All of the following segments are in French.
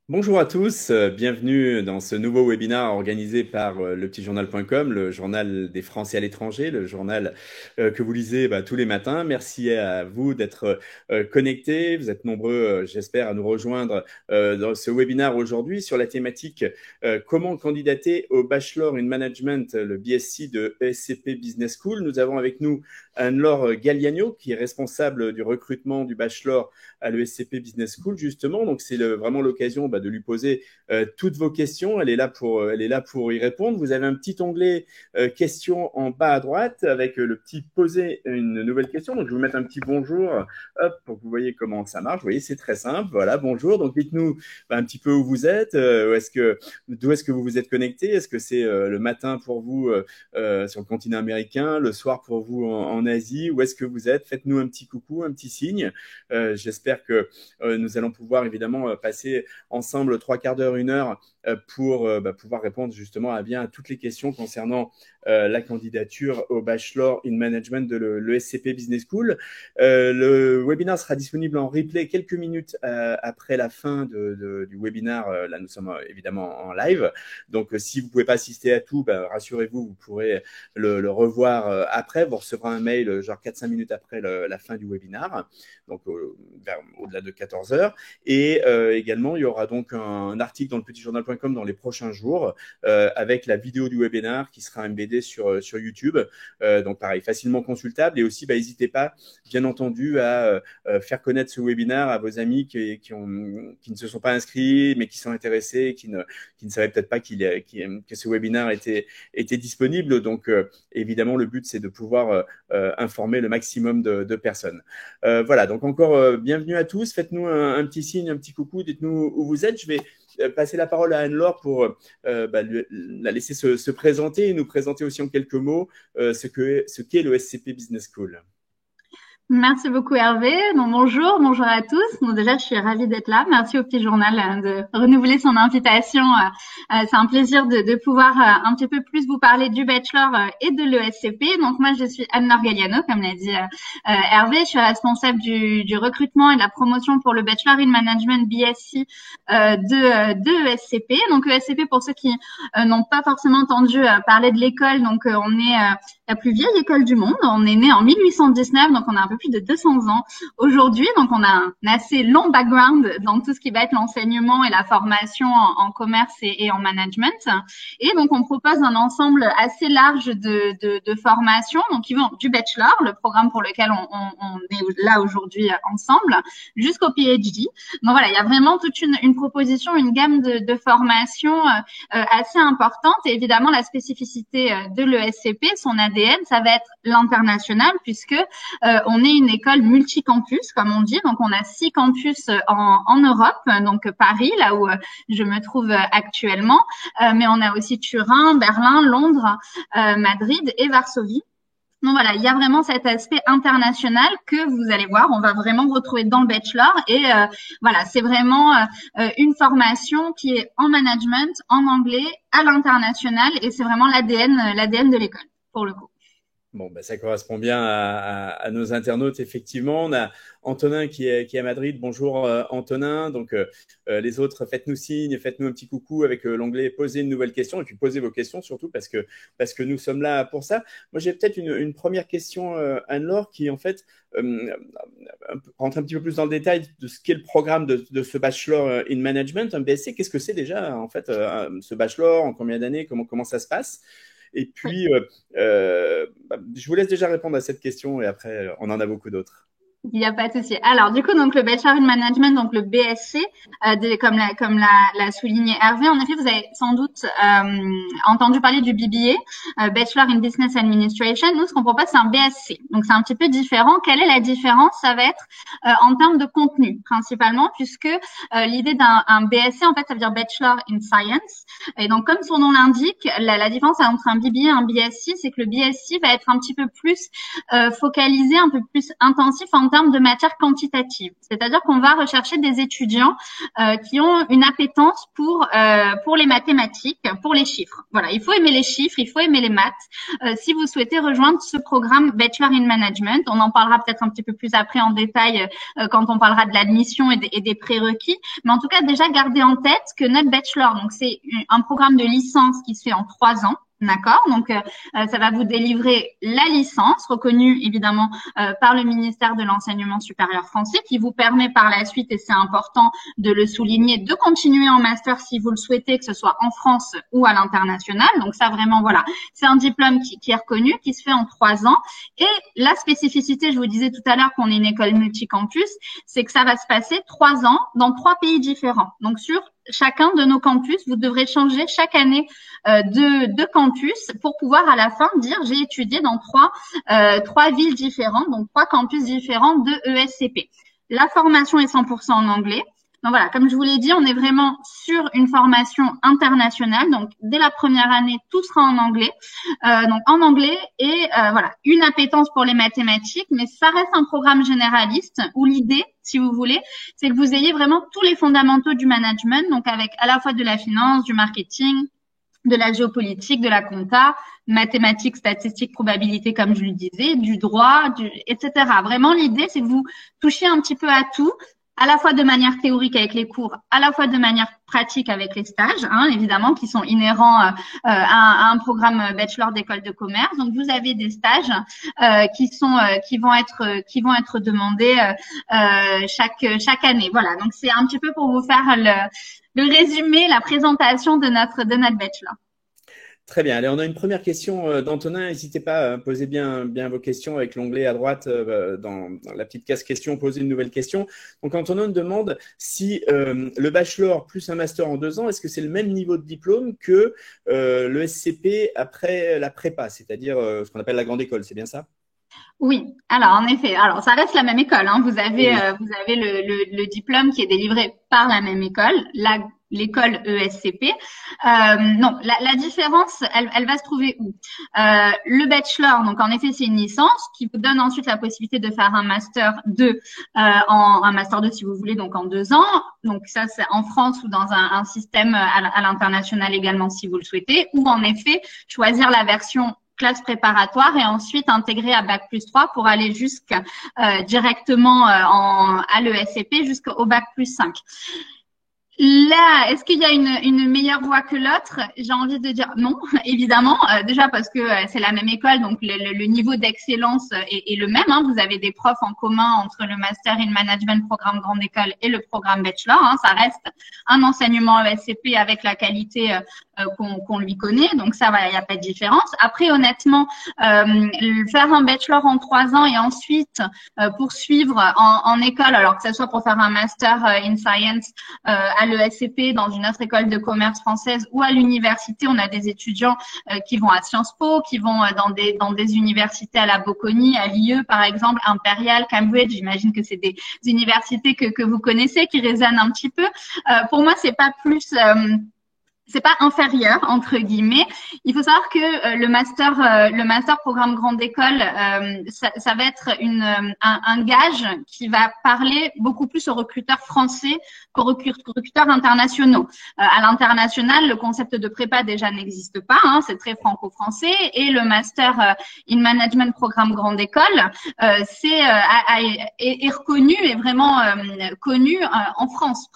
Bonjour à tous, bienvenue dans ce nouveau webinaire organisé par lepetitjournal.com, le journal des Français à l'étranger, le journal que vous lisez tous les matins. Merci à vous d'être connectés. Vous êtes nombreux, j'espère, à nous rejoindre dans ce webinaire aujourd'hui sur la thématique comment candidater au Bachelor in Management, le BSc de ESCP Business School. Nous avons avec nous Anne-Laure Galliano, qui est responsable du recrutement du Bachelor à l'ESCP Business School, justement. Donc, c'est vraiment l'occasion de lui poser toutes vos questions. Elle est là pour y répondre. Vous avez un petit onglet questions en bas à droite avec le petit poser une nouvelle question. Donc, je vais vous mettre un petit bonjour, hop, pour que vous voyez comment ça marche. Vous voyez, c'est très simple. Voilà, bonjour. Donc, dites-nous un petit peu où vous êtes, d'où est-ce que vous vous êtes connecté. Est-ce que c'est le matin pour vous sur le continent américain, le soir pour vous en Asie? Où est-ce que vous êtes? Faites-nous un petit coucou, un petit signe. J'espère que nous allons pouvoir évidemment passer ensemble 3/4 d'heure, 1 heure pour pouvoir répondre justement à toutes les questions concernant la candidature au Bachelor in Management de l'ESCP Business School. Le webinaire sera disponible en replay quelques minutes après la fin du webinaire. Là, nous sommes évidemment en live. Donc, si vous ne pouvez pas assister à tout, rassurez-vous, vous pourrez le revoir après. Vous recevrez un mail genre 4-5 minutes après la fin du webinaire, donc au-delà de 14 heures. Et également, il y aura donc un article dans le petitjournal.com dans les prochains jours avec la vidéo du webinaire qui sera embedée sur YouTube. Donc, pareil, facilement consultable. Et aussi, n'hésitez pas, bien entendu, à faire connaître ce webinaire à vos amis qui ne se sont pas inscrits, mais qui sont intéressés, qui ne savaient peut-être pas que ce webinaire était disponible. Donc, évidemment, le but, c'est de pouvoir informer le maximum de personnes. Voilà, donc encore bienvenue à tous. Faites-nous un petit signe, un petit coucou, dites-nous où vous êtes. Je vais passer la parole à Anne-Laure pour la laisser se présenter et nous présenter aussi en quelques mots ce qu'est le SCP Business School. Merci beaucoup Hervé. Donc, bonjour à tous. Donc, déjà, je suis ravie d'être là. Merci au Petit Journal de renouveler son invitation. C'est un plaisir de pouvoir un petit peu plus vous parler du bachelor et de l'ESCP. Donc moi, je suis Anne-Laure Galliano, comme l'a dit Hervé. Je suis responsable du recrutement et de la promotion pour le Bachelor in Management BSc de ESCP. Donc ESCP, pour ceux qui n'ont pas forcément entendu parler de l'école, donc on est la plus vieille école du monde. On est né en 1819, donc on a un peu plus de 200 ans aujourd'hui. Donc on a un assez long background dans tout ce qui va être l'enseignement et la formation en commerce et en management. Et donc on propose un ensemble assez large de formations, donc qui vont du bachelor, le programme pour lequel on est là aujourd'hui ensemble, jusqu'au PhD. Donc voilà, il y a vraiment toute une proposition, une gamme de formations assez importante. Et évidemment, la spécificité de l'ESCP, son ADN, ça va être l'international, puisque on est une école multicampus, comme on dit. Donc on a 6 campus en Europe, donc Paris, là où je me trouve actuellement, mais on a aussi Turin, Berlin, Londres, Madrid et Varsovie. Donc voilà, il y a vraiment cet aspect international que vous allez voir, on va vraiment retrouver dans le bachelor. Et voilà, c'est vraiment une formation qui est en management, en anglais, à l'international, et c'est vraiment l'ADN de l'école, pour le coup. Bon, ça correspond bien à nos internautes, effectivement. On a Antonin qui est à Madrid. Bonjour Antonin. Donc les autres, faites-nous signe, faites-nous un petit coucou avec l'onglet poser une nouvelle question et puis posez vos questions surtout parce que nous sommes là pour ça. Moi, j'ai peut-être une première question, Anne-Laure, qui en fait rentre un petit peu plus dans le détail de ce qu'est le programme de ce Bachelor in Management, un BSc. Qu'est-ce que c'est déjà en fait ce Bachelor, en combien d'années, comment ça se passe? Et puis, je vous laisse déjà répondre à cette question et après, on en a beaucoup d'autres. Il n'y a pas de souci. Alors, du coup, donc le Bachelor in Management, donc le BSc, comme l'a souligné Hervé, en effet, vous avez sans doute entendu parler du BBA, Bachelor in Business Administration. Nous, ce qu'on propose, c'est un BSc. Donc, c'est un petit peu différent. Quelle est la différence? Ça va être en termes de contenu, principalement, puisque l'idée d'un BSc, en fait, ça veut dire Bachelor in Science. Et donc, comme son nom l'indique, la différence entre un BBA et un BSc, c'est que le BSc va être un petit peu plus focalisé, un peu plus intensif en termes de matière quantitative. C'est-à-dire qu'on va rechercher des étudiants qui ont une appétence pour les mathématiques, pour les chiffres. Voilà, il faut aimer les chiffres, il faut aimer les maths. Si vous souhaitez rejoindre ce programme Bachelor in Management, on en parlera peut-être un petit peu plus après en détail quand on parlera de l'admission et des prérequis. Mais en tout cas, déjà gardez en tête que notre Bachelor, donc c'est un programme de licence qui se fait en 3 ans. D'accord, donc ça va vous délivrer la licence reconnue évidemment par le ministère de l'Enseignement supérieur français, qui vous permet par la suite, et c'est important de le souligner, de continuer en master si vous le souhaitez, que ce soit en France ou à l'international. Donc ça vraiment voilà, c'est un diplôme qui est reconnu, qui se fait en 3 ans. Et la spécificité, je vous disais tout à l'heure qu'on est une école multicampus, c'est que ça va se passer 3 ans dans 3 pays différents. Donc sur chacun de nos campus, vous devrez changer chaque année de campus pour pouvoir à la fin dire j'ai étudié dans trois villes différentes, donc 3 campus différents de ESCP. La formation est 100% en anglais. Donc voilà, comme je vous l'ai dit, on est vraiment sur une formation internationale. Donc dès la première année, tout sera en anglais. Donc en anglais et voilà, une appétence pour les mathématiques, mais ça reste un programme généraliste où l'idée, si vous voulez, c'est que vous ayez vraiment tous les fondamentaux du management, donc avec à la fois de la finance, du marketing, de la géopolitique, de la compta, mathématiques, statistiques, probabilité, comme je le disais, du droit, etc. Vraiment, l'idée, c'est que vous touchiez un petit peu à tout, à la fois de manière théorique avec les cours, à la fois de manière pratique avec les stages, évidemment, qui sont inhérents à un programme bachelor d'école de commerce. Donc, vous avez des stages qui vont être demandés chaque année. Voilà. Donc, c'est un petit peu pour vous faire le résumé, la présentation de notre bachelor. Très bien. Allez, on a une première question d'Antonin. N'hésitez pas à poser bien vos questions avec l'onglet à droite dans la petite case question, poser une nouvelle question. Donc, Antonin demande si le bachelor plus un master en 2 ans, est-ce que c'est le même niveau de diplôme que le SCP après la prépa, c'est-à-dire ce qu'on appelle la grande école, c'est bien ça? Oui, alors en effet, alors ça reste la même école. Vous avez le diplôme qui est délivré par la même école, l'école ESCP. Non, la différence, elle va se trouver où? Le bachelor, donc en effet, c'est une licence qui vous donne ensuite la possibilité de faire un master 2, un master 2 si vous voulez, donc en 2 ans. Donc ça, c'est en France ou dans un système à l'international également si vous le souhaitez, ou en effet choisir la version classe préparatoire et ensuite intégrer à Bac+3 pour aller directement à l'ESCP jusqu'au Bac+5. Là, est-ce qu'il y a une meilleure voie que l'autre? J'ai envie de dire non, évidemment. Déjà parce que c'est la même école, donc le niveau d'excellence est le même. Vous avez des profs en commun entre le Master in Management programme grande école et le programme Bachelor. Ça reste un enseignement ESCP avec la qualité qu'on lui connaît. Donc ça, il n'y a pas de différence. Après, honnêtement, faire un Bachelor en 3 ans et ensuite poursuivre en école, alors que ce soit pour faire un Master in Science à l'ESCP, dans une autre école de commerce française ou à l'université. On a des étudiants qui vont à Sciences Po, qui vont dans des universités à la Bocconi, à l'IE par exemple, Imperial, Cambridge. J'imagine que c'est des universités que vous connaissez, qui résonnent un petit peu. Pour moi, c'est pas inférieur entre guillemets. Il faut savoir que le master programme grande école, ça va être un gage qui va parler beaucoup plus aux recruteurs français qu'aux recruteurs internationaux. À l'international, le concept de prépa déjà n'existe pas, c'est très franco-français, et le master in management programme grande école, est reconnu et vraiment connu en France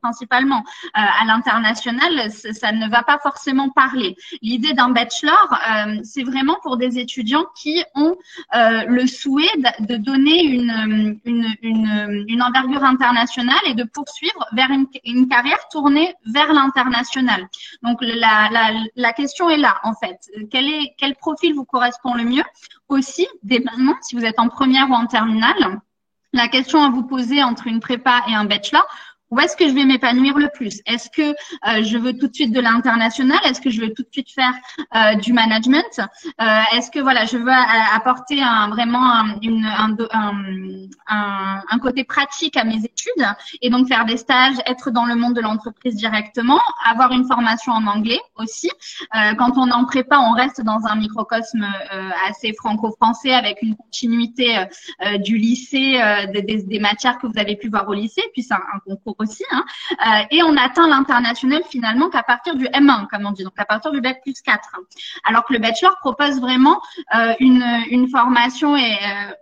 principalement. À l'international, ça ne va pas forcément parler. L'idée d'un bachelor, c'est vraiment pour des étudiants qui ont le souhait de donner une envergure internationale et de poursuivre vers une carrière tournée vers l'international. Donc la question est là en fait. Quel profil vous correspond le mieux? Aussi, dès maintenant, si vous êtes en première ou en terminale, la question à vous poser entre une prépa et un bachelor, Où est-ce que je vais m'épanouir le plus? Est-ce que je veux tout de suite de l'international? Est-ce que je veux tout de suite faire du management? Est-ce que voilà, je veux apporter un côté pratique à mes études et donc faire des stages, être dans le monde de l'entreprise directement, avoir une formation en anglais aussi. Quand on est en prépa, on reste dans un microcosme assez franco-français avec une continuité du lycée, des matières que vous avez pu voir au lycée, puis c'est un concours aussi, hein. Et on atteint l'international finalement qu'à partir du M1, comme on dit, donc à partir du bac plus 4. Alors que le bachelor propose vraiment une formation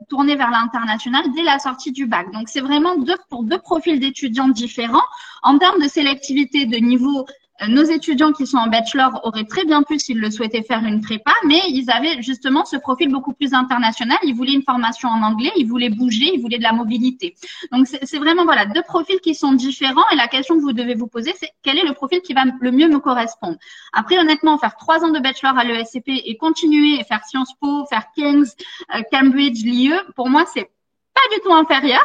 tournée vers l'international dès la sortie du bac. Donc c'est vraiment pour deux profils d'étudiants différents. En termes de sélectivité de niveau, nos étudiants qui sont en bachelor auraient très bien pu, s'ils le souhaitaient, faire une prépa, mais ils avaient justement ce profil beaucoup plus international. Ils voulaient une formation en anglais, ils voulaient bouger, ils voulaient de la mobilité. Donc, c'est vraiment, voilà, deux profils qui sont différents. Et la question que vous devez vous poser, c'est quel est le profil qui va le mieux me correspondre. Après, honnêtement, faire 3 ans de bachelor à l'ESCP et continuer et faire Sciences Po, faire King's, Cambridge, l'IE, pour moi, c'est pas du tout inférieur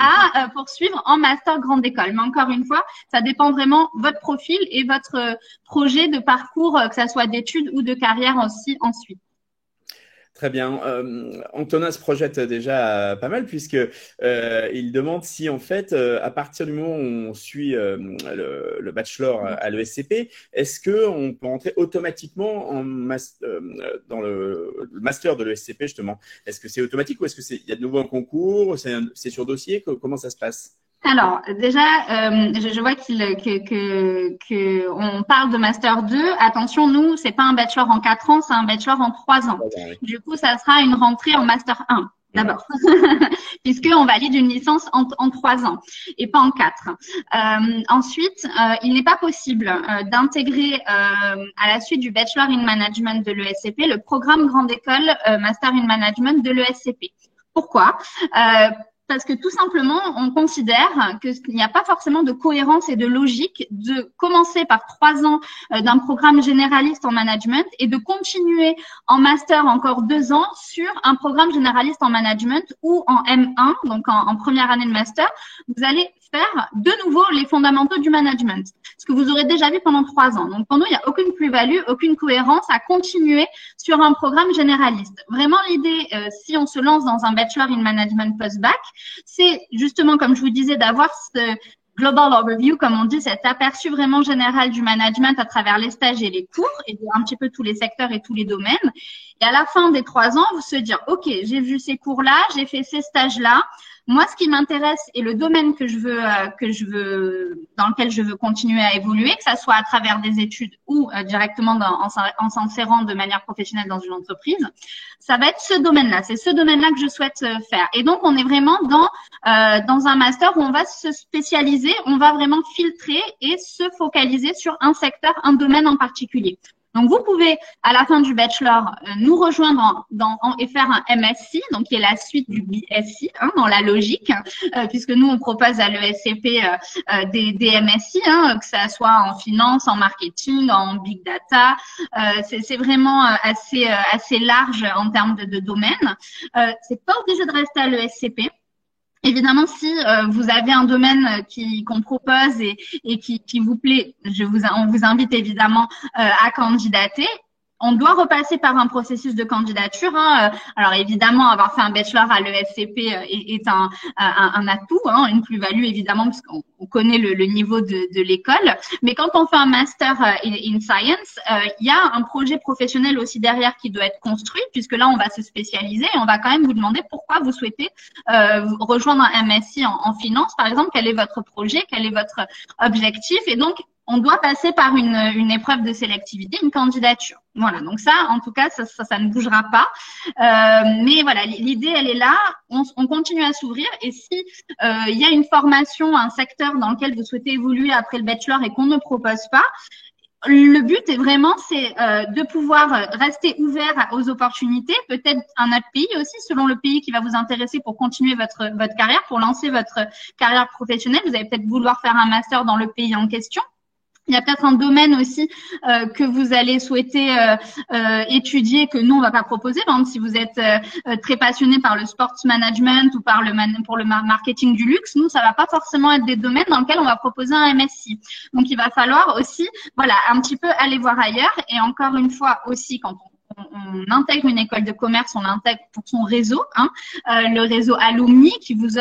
à poursuivre en master grande école. Mais encore une fois, ça dépend vraiment de votre profil et votre projet de parcours, que ça soit d'études ou de carrière aussi ensuite. Très bien. Antonin se projette déjà pas mal puisque il demande si en fait, à partir du moment où on suit le bachelor à l'ESCP, est-ce que on peut entrer automatiquement dans le master de l'ESCP justement? Est-ce que c'est automatique ou est-ce que il y a de nouveau un concours? C'est sur dossier? Comment ça se passe? Alors, déjà, je vois on parle de Master 2. Attention, nous, c'est pas un bachelor en 4 ans, c'est un bachelor en 3 ans. Oui. Du coup, ça sera une rentrée en Master 1. D'abord, puisqu'on valide une licence en 3 ans et pas en 4. Ensuite, il n'est pas possible d'intégrer à la suite du Bachelor in Management de l'ESCP le programme Grande École Master in Management de l'ESCP. Pourquoi? Parce que tout simplement, on considère qu'il n'y a pas forcément de cohérence et de logique de commencer par 3 ans d'un programme généraliste en management et de continuer en master encore 2 ans sur un programme généraliste en management ou en M1, donc en première année de master, vous allez faire de nouveau les fondamentaux du management, ce que vous aurez déjà vu pendant 3 ans. Donc pour nous, il n'y a aucune plus-value, aucune cohérence à continuer sur un programme généraliste. Vraiment, l'idée, si on se lance dans un bachelor in management post-bac, c'est justement, comme je vous disais, d'avoir ce global overview, comme on dit, cet aperçu vraiment général du management à travers les stages et les cours et de un petit peu tous les secteurs et tous les domaines. Et à la fin des 3 ans, vous se dire, OK, j'ai vu ces cours-là, j'ai fait ces stages-là. Moi, ce qui m'intéresse et le domaine dans lequel je veux continuer à évoluer, que ça soit à travers des études ou directement en s'insérant de manière professionnelle dans une entreprise, ça va être ce domaine-là. C'est ce domaine-là que je souhaite faire. Et donc, on est vraiment dans un master où on va se spécialiser, on va vraiment filtrer et se focaliser sur un secteur, un domaine en particulier. Donc, vous pouvez, à la fin du bachelor, nous rejoindre et faire un MSc, donc qui est la suite du BSc, dans la logique, puisque nous, on propose à l'ESCP des MSc, que ça soit en finance, en marketing, en big data. C'est vraiment assez large en termes de domaine. C'est pas obligé de rester à l'ESCP. Évidemment, si vous avez un domaine qu'on propose et qui vous plaît, on vous invite évidemment à candidater. On doit repasser par un processus de candidature. Alors évidemment, avoir fait un bachelor à l'ESCP est un atout, une plus-value évidemment, parce qu'on connaît le niveau de l'école. Mais quand on fait un master in science, il y a un projet professionnel aussi derrière qui doit être construit, puisque là, on va se spécialiser et on va quand même vous demander pourquoi vous souhaitez rejoindre un MSc en finance, par exemple. Quel est votre projet, quel est votre objectif? Et donc, on doit passer par une épreuve de sélectivité, une candidature. Voilà, donc ça, en tout cas, ça ne bougera pas. Mais voilà, l'idée, elle est là. On continue à s'ouvrir. Et si il y a une formation, un secteur dans lequel vous souhaitez évoluer après le bachelor et qu'on ne propose pas, le but est vraiment, c'est de pouvoir rester ouvert aux opportunités, peut-être un autre pays aussi, selon le pays qui va vous intéresser pour continuer votre carrière, pour lancer votre carrière professionnelle. Vous allez peut-être vouloir faire un master dans le pays en question. Il y a peut-être un domaine aussi que vous allez souhaiter étudier que nous on va pas proposer. Par exemple, si vous êtes très passionné par le sports management ou par pour le marketing du luxe, nous ça va pas forcément être des domaines dans lesquels on va proposer un MSc. Donc il va falloir aussi, voilà, un petit peu aller voir ailleurs. Et encore une fois aussi, quand on intègre une école de commerce, on l'intègre pour son réseau, le réseau alumni qui vous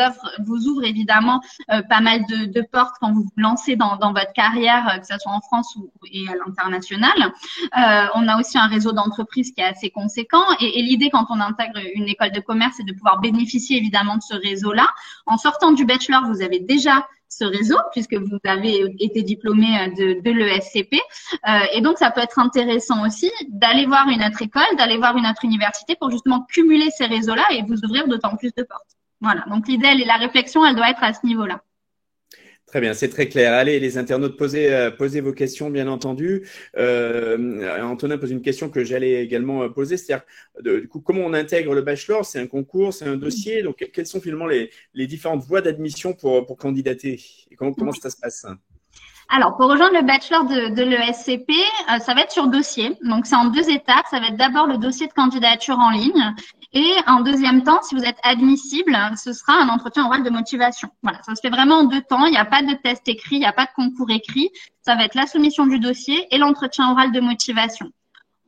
ouvre évidemment pas mal de portes quand vous vous lancez dans votre carrière, que ce soit en France et à l'international. On a aussi un réseau d'entreprises qui est assez conséquent et l'idée quand on intègre une école de commerce, c'est de pouvoir bénéficier évidemment de ce réseau-là. En sortant du bachelor, vous avez déjà ce réseau puisque vous avez été diplômé de l'ESCP et donc ça peut être intéressant aussi d'aller voir une autre école, d'aller voir une autre université pour justement cumuler ces réseaux-là et vous ouvrir d'autant plus de portes. Voilà, donc l'idée et la réflexion, elle doit être à ce niveau-là. Très bien, c'est très clair. Allez, les internautes, posez vos questions, bien entendu. Antonin pose une question que j'allais également poser, c'est-à-dire, du coup, comment on intègre le bachelor? C'est un concours, c'est un dossier. Donc, quelles sont finalement les différentes voies d'admission pour candidater? Et comment ça se passe? Alors, pour rejoindre le bachelor de l'ESCP, ça va être sur dossier. Donc, c'est en 2 étapes. Ça va être d'abord le dossier de candidature en ligne. Et en deuxième temps, si vous êtes admissible, ce sera un entretien oral de motivation. Voilà, ça se fait vraiment en 2 temps. Il n'y a pas de test écrit, il n'y a pas de concours écrit. Ça va être la soumission du dossier et l'entretien oral de motivation.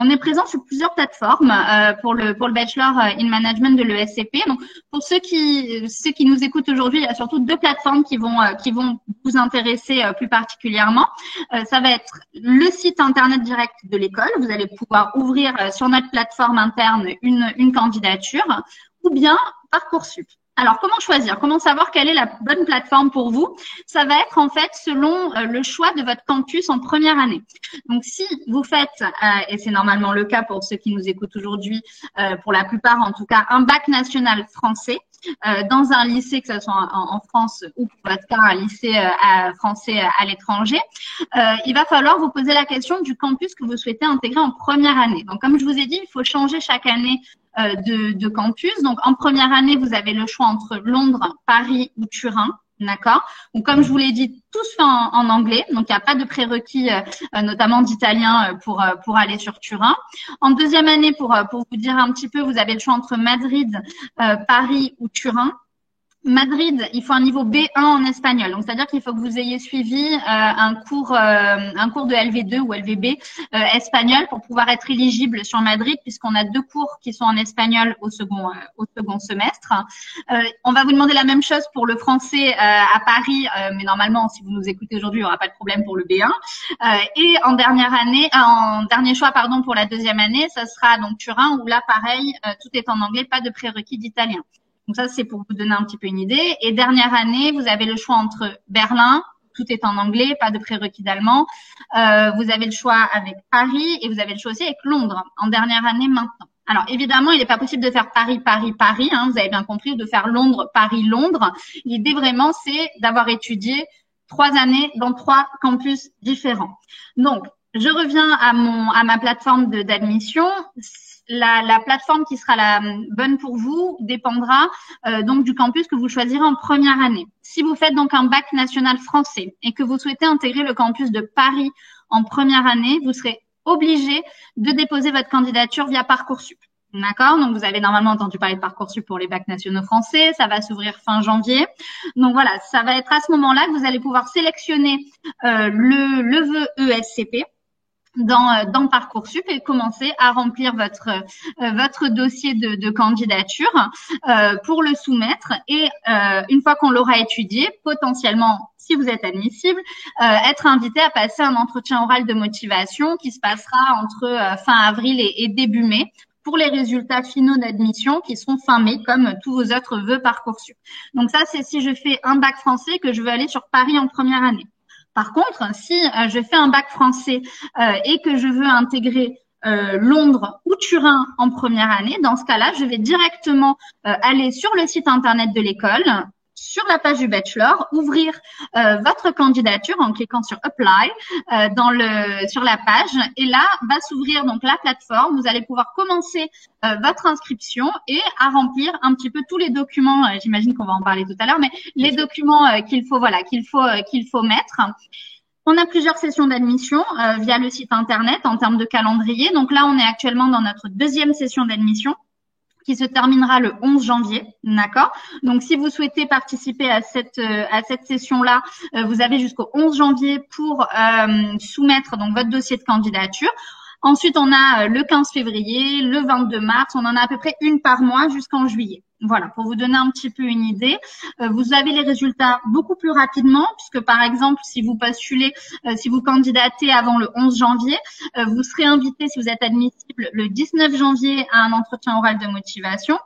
On est présent sur plusieurs plateformes pour le bachelor in management de l'ESCP. Donc pour ceux qui nous écoutent aujourd'hui, il y a surtout 2 plateformes qui vont vous intéresser plus particulièrement. Ça va être le site internet direct de l'école. Vous allez pouvoir ouvrir sur notre plateforme interne une candidature ou bien Parcoursup. Alors, comment choisir? Comment savoir quelle est la bonne plateforme pour vous? Ça va être en fait selon le choix de votre campus en première année. Donc, si vous faites, et c'est normalement le cas pour ceux qui nous écoutent aujourd'hui, pour la plupart en tout cas, un bac national français, dans un lycée, que ce soit en France ou pour votre cas un lycée français à l'étranger, il va falloir vous poser la question du campus que vous souhaitez intégrer en première année. Donc, comme je vous ai dit, il faut changer chaque année de campus. Donc, en première année, vous avez le choix entre Londres, Paris ou Turin. D'accord. Donc, comme je vous l'ai dit, tout se fait en anglais. Donc, il n'y a pas de prérequis, notamment d'italien, pour aller sur Turin. En deuxième année, pour vous dire un petit peu, vous avez le choix entre Madrid, Paris ou Turin. Madrid, il faut un niveau B1 en espagnol. Donc, c'est-à-dire qu'il faut que vous ayez suivi un cours de LV2 ou LVB espagnol pour pouvoir être éligible sur Madrid, puisqu'on a 2 cours qui sont en espagnol au second semestre. On va vous demander la même chose pour le français à Paris, mais normalement, si vous nous écoutez aujourd'hui, il n'y aura pas de problème pour le B1. Et en dernier choix, pour la deuxième année, ça sera donc Turin, où là, pareil, tout est en anglais, pas de prérequis d'italien. Donc ça, c'est pour vous donner un petit peu une idée. Et dernière année, vous avez le choix entre Berlin, tout est en anglais, pas de prérequis d'allemand. Vous avez le choix avec Paris et vous avez le choix aussi avec Londres en dernière année maintenant. Alors évidemment, il n'est pas possible de faire Paris, vous avez bien compris, de faire Londres, Paris, Londres. L'idée vraiment, c'est d'avoir étudié 3 années dans 3 campus différents. Donc, je reviens à ma plateforme d'admission. La plateforme qui sera la bonne pour vous dépendra donc du campus que vous choisirez en première année. Si vous faites donc un bac national français et que vous souhaitez intégrer le campus de Paris en première année, vous serez obligé de déposer votre candidature via Parcoursup. D'accord? Donc, vous avez normalement entendu parler de Parcoursup pour les bacs nationaux français. Ça va s'ouvrir fin janvier. Donc, voilà, ça va être à ce moment-là que vous allez pouvoir sélectionner le vœu ESCP dans Parcoursup et commencer à remplir votre dossier de candidature pour le soumettre et une fois qu'on l'aura étudié, potentiellement, si vous êtes admissible, être invité à passer un entretien oral de motivation qui se passera entre fin avril et début mai pour les résultats finaux d'admission qui seront fin mai comme tous vos autres vœux Parcoursup. Donc ça, c'est si je fais un bac français que je veux aller sur Paris en première année. Par contre, si je fais un bac français et que je veux intégrer Londres ou Turin en première année, dans ce cas-là, je vais directement aller sur le site internet de l'école, sur la page du bachelor, ouvrir votre candidature en cliquant sur Apply sur la page et là va s'ouvrir donc la plateforme. Vous allez pouvoir commencer votre inscription et à remplir un petit peu tous les documents. J'imagine qu'on va en parler tout à l'heure, mais les documents qu'il faut mettre. On a plusieurs sessions d'admission via le site internet en termes de calendrier. Donc là, on est actuellement dans notre deuxième session d'admission qui se terminera le 11 janvier, d'accord? Donc, si vous souhaitez participer à cette session-là, vous avez jusqu'au 11 janvier pour soumettre donc votre dossier de candidature. Ensuite, on a le 15 février, le 22 mars, on en a à peu près une par mois jusqu'en juillet. Voilà, pour vous donner un petit peu une idée. Vous avez les résultats beaucoup plus rapidement, puisque par exemple, si vous postulez, si vous candidatez avant le 11 janvier, vous serez invité, si vous êtes admissible, le 19 janvier à un entretien oral de motivation.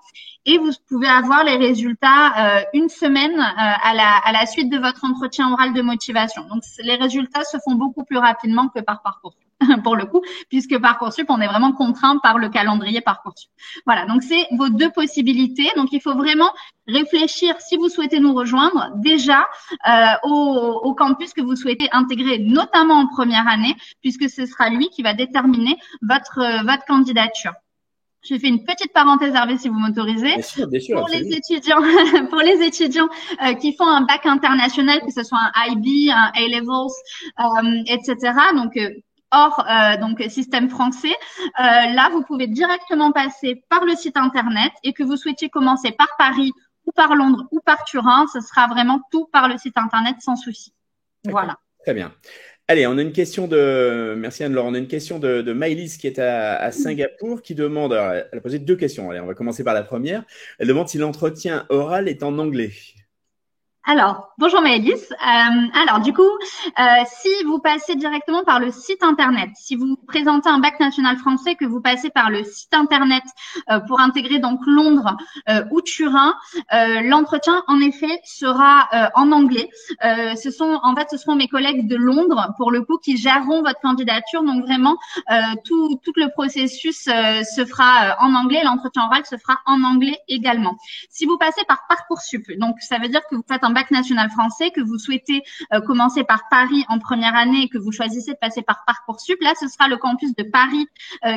Et vous pouvez avoir les résultats une semaine à la suite de votre entretien oral de motivation. Donc, les résultats se font beaucoup plus rapidement que par Parcoursup, pour le coup, puisque Parcoursup, on est vraiment contraint par le calendrier Parcoursup. Voilà, donc c'est vos deux possibilités. Donc, il faut vraiment réfléchir, si vous souhaitez nous rejoindre, déjà au campus que vous souhaitez intégrer, notamment en première année, puisque ce sera lui qui va déterminer votre candidature. J'ai fait une petite parenthèse, Hervé, si vous m'autorisez. Bien sûr, pour les étudiants qui font un bac international, que ce soit un IB, un A-Levels, etc. Donc hors donc système français, là vous pouvez directement passer par le site internet, et que vous souhaitiez commencer par Paris ou par Londres ou par Turin, ce sera vraiment tout par le site internet sans souci. Voilà. Très bien. Allez, on a une question merci Anne-Laure, on a une question de Maëlys qui est à Singapour, qui demande, alors, elle a posé deux questions. Allez, on va commencer par la première. Elle demande si l'entretien oral est en anglais. Alors, bonjour Maëlys. Alors, du coup, si vous passez directement par le site internet, si vous présentez un bac national français, que vous passez par le site internet pour intégrer donc Londres ou Turin, l'entretien en effet sera en anglais. Ce seront mes collègues de Londres pour le coup qui géreront votre candidature. Donc vraiment, tout le processus se fera en anglais. L'entretien oral se fera en anglais également. Si vous passez par Parcoursup, donc ça veut dire que vous faites un bac national français, que vous souhaitez commencer par Paris en première année et que vous choisissez de passer par Parcoursup, là, ce sera le campus de Paris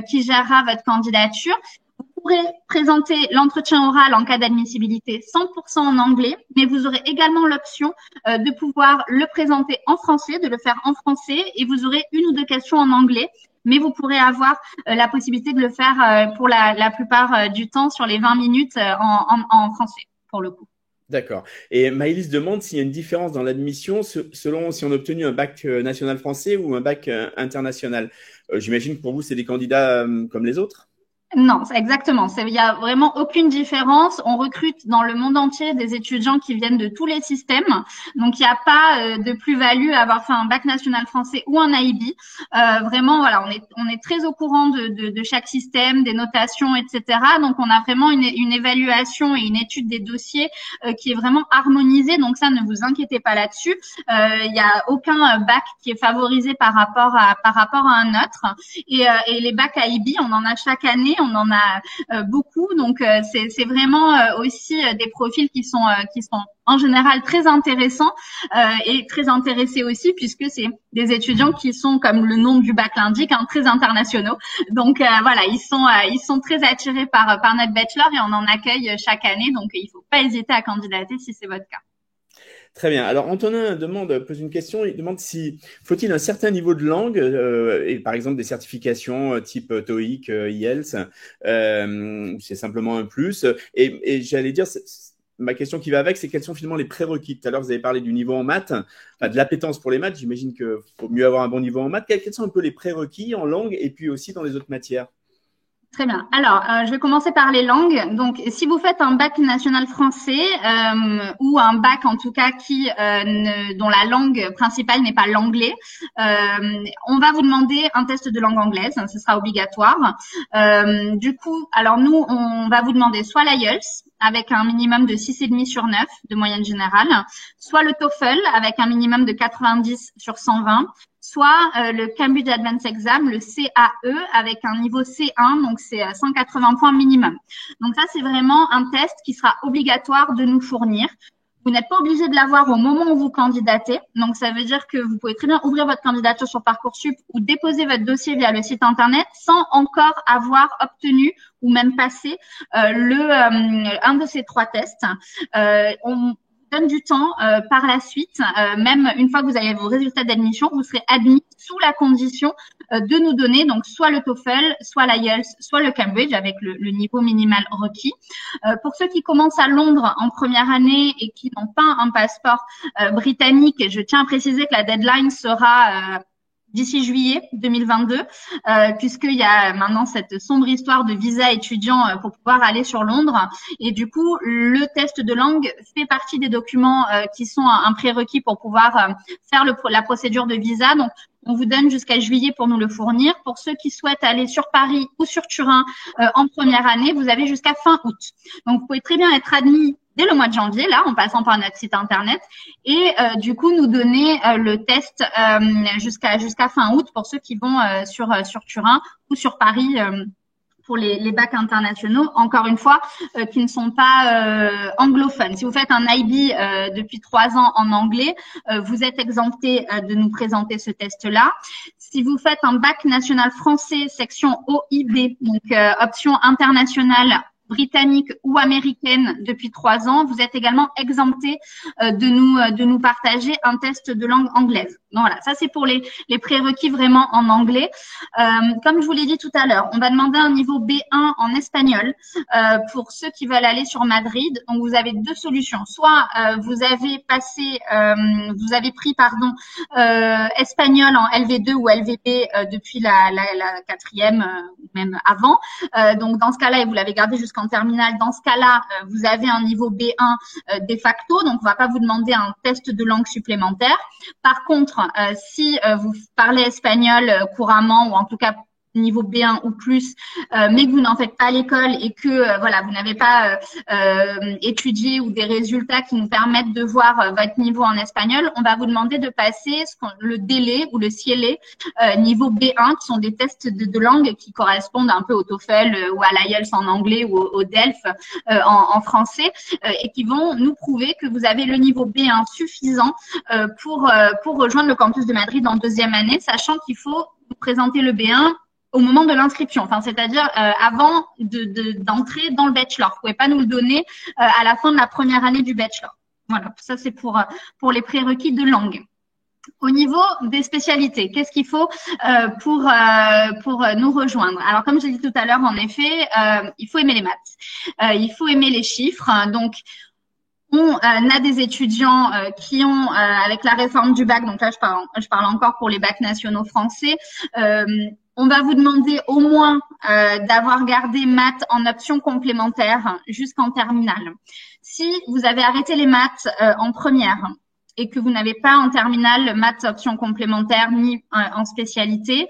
qui gérera votre candidature. Vous pourrez présenter l'entretien oral en cas d'admissibilité 100% en anglais, mais vous aurez également l'option de pouvoir le présenter en français, de le faire en français, et vous aurez une ou deux questions en anglais. Mais vous pourrez avoir la possibilité de le faire pour la plupart du temps sur les 20 minutes en français, pour le coup. D'accord. Et Maëlys demande s'il y a une différence dans l'admission selon si on a obtenu un bac national français ou un bac international. J'imagine que pour vous, c'est des candidats comme les autres? Non, exactement. Il y a vraiment aucune différence. On recrute dans le monde entier des étudiants qui viennent de tous les systèmes. Donc, il n'y a pas de plus-value à avoir fait un bac national français ou un IB. Vraiment, voilà, on est très au courant de chaque système, des notations, etc. Donc, on a vraiment une évaluation et une étude des dossiers qui est vraiment harmonisée. Donc, ça, ne vous inquiétez pas là-dessus. Il n'y a aucun bac qui est favorisé par rapport à un autre. Et les bacs IB, on en a chaque année. On en a beaucoup, donc c'est vraiment aussi des profils qui sont en général très intéressants et très intéressés aussi, puisque c'est des étudiants qui sont, comme le nom du bac l'indique, très internationaux. Donc voilà, ils sont très attirés par notre bachelor, et on en accueille chaque année, donc il faut pas hésiter à candidater si c'est votre cas. Très bien. Alors, Antonin pose une question. Il demande faut-il un certain niveau de langue, et par exemple des certifications type TOEIC, IELTS, c'est simplement un plus. Et j'allais dire, ma question qui va avec, c'est quels sont finalement les prérequis. Tout à l'heure, vous avez parlé du niveau en maths, de l'appétence pour les maths. J'imagine qu'il faut mieux avoir un bon niveau en maths. Quels sont un peu les prérequis en langue et puis aussi dans les autres matières? Très bien. Alors, je vais commencer par les langues. Donc, si vous faites un bac national français ou un bac en tout cas dont la langue principale n'est pas l'anglais, on va vous demander un test de langue anglaise. Ce sera obligatoire. Du coup, alors nous, on va vous demander soit l'IELTS avec un minimum de 6,5 sur 9 de moyenne générale, soit le TOEFL avec un minimum de 90 sur 120, soit le Cambridge Advanced Exam, le CAE, avec un niveau C1, donc c'est 180 points minimum. Donc ça, c'est vraiment un test qui sera obligatoire de nous fournir. Vous n'êtes pas obligé de l'avoir au moment où vous candidatez. Donc, ça veut dire que vous pouvez très bien ouvrir votre candidature sur Parcoursup ou déposer votre dossier via le site Internet sans encore avoir obtenu ou même passé un de ces trois tests. donne du temps par la suite, même une fois que vous avez vos résultats d'admission, vous serez admis sous la condition de nous donner donc soit le TOEFL, soit l'IELTS, soit le Cambridge avec le niveau minimal requis. Pour ceux qui commencent à Londres en première année et qui n'ont pas un passeport britannique, je tiens à préciser que la deadline sera d'ici juillet 2022, puisqu'il y a maintenant cette sombre histoire de visa étudiant pour pouvoir aller sur Londres. Et du coup, le test de langue fait partie des documents qui sont un prérequis pour pouvoir faire la procédure de visa. Donc, on vous donne jusqu'à juillet pour nous le fournir. Pour ceux qui souhaitent aller sur Paris ou sur Turin en première année, vous avez jusqu'à fin août. Donc, vous pouvez très bien être admis dès le mois de janvier, là, en passant par notre site internet, et du coup nous donner le test jusqu'à fin août pour ceux qui vont sur Turin ou sur Paris pour les bacs internationaux, encore une fois, qui ne sont pas anglophones. Si vous faites un IB depuis 3 ans en anglais, vous êtes exempté de nous présenter ce test-là. Si vous faites un bac national français, section OIB, donc option internationale, britannique ou américaine depuis 3 ans, vous êtes également exempté de nous partager un test de langue anglaise. Donc voilà, ça c'est pour les prérequis vraiment en anglais. Comme je vous l'ai dit tout à l'heure, on va demander un niveau B1 en espagnol pour ceux qui veulent aller sur Madrid. Donc vous avez 2 solutions. Soit vous avez pris espagnol en LV2 ou LVB depuis la 4e, même avant. Donc dans ce cas-là, et vous l'avez gardé jusqu'en terminale, dans ce cas-là, vous avez un niveau B1 de facto, donc on va pas vous demander un test de langue supplémentaire. Par contre, si vous parlez espagnol couramment ou en tout cas niveau B1 ou plus, mais que vous n'en faites pas à l'école et que voilà, vous n'avez pas étudié ou des résultats qui nous permettent de voir votre niveau en espagnol, on va vous demander de passer le DELE ou le CIELE niveau B1, qui sont des tests de langue qui correspondent un peu au TOEFL ou à l'IELTS en anglais ou au DELF en français, et qui vont nous prouver que vous avez le niveau B1 suffisant pour rejoindre le campus de Madrid en 2e année, sachant qu'il faut vous présenter le B1 au moment de l'inscription, enfin c'est-à-dire avant d'entrer dans le bachelor. Vous pouvez pas nous le donner à la fin de la première année du bachelor. Voilà, ça c'est pour les prérequis de langue. Au niveau des spécialités, qu'est-ce qu'il faut pour nous rejoindre? Alors comme je l'ai dit tout à l'heure, en effet, il faut aimer les maths, il faut aimer les chiffres. Donc on a des étudiants qui ont, avec la réforme du bac, donc là je parle encore pour les bacs nationaux français, on va vous demander au moins d'avoir gardé maths en option complémentaire jusqu'en terminale. Si vous avez arrêté les maths en première et que vous n'avez pas en terminale maths option complémentaire ni en spécialité,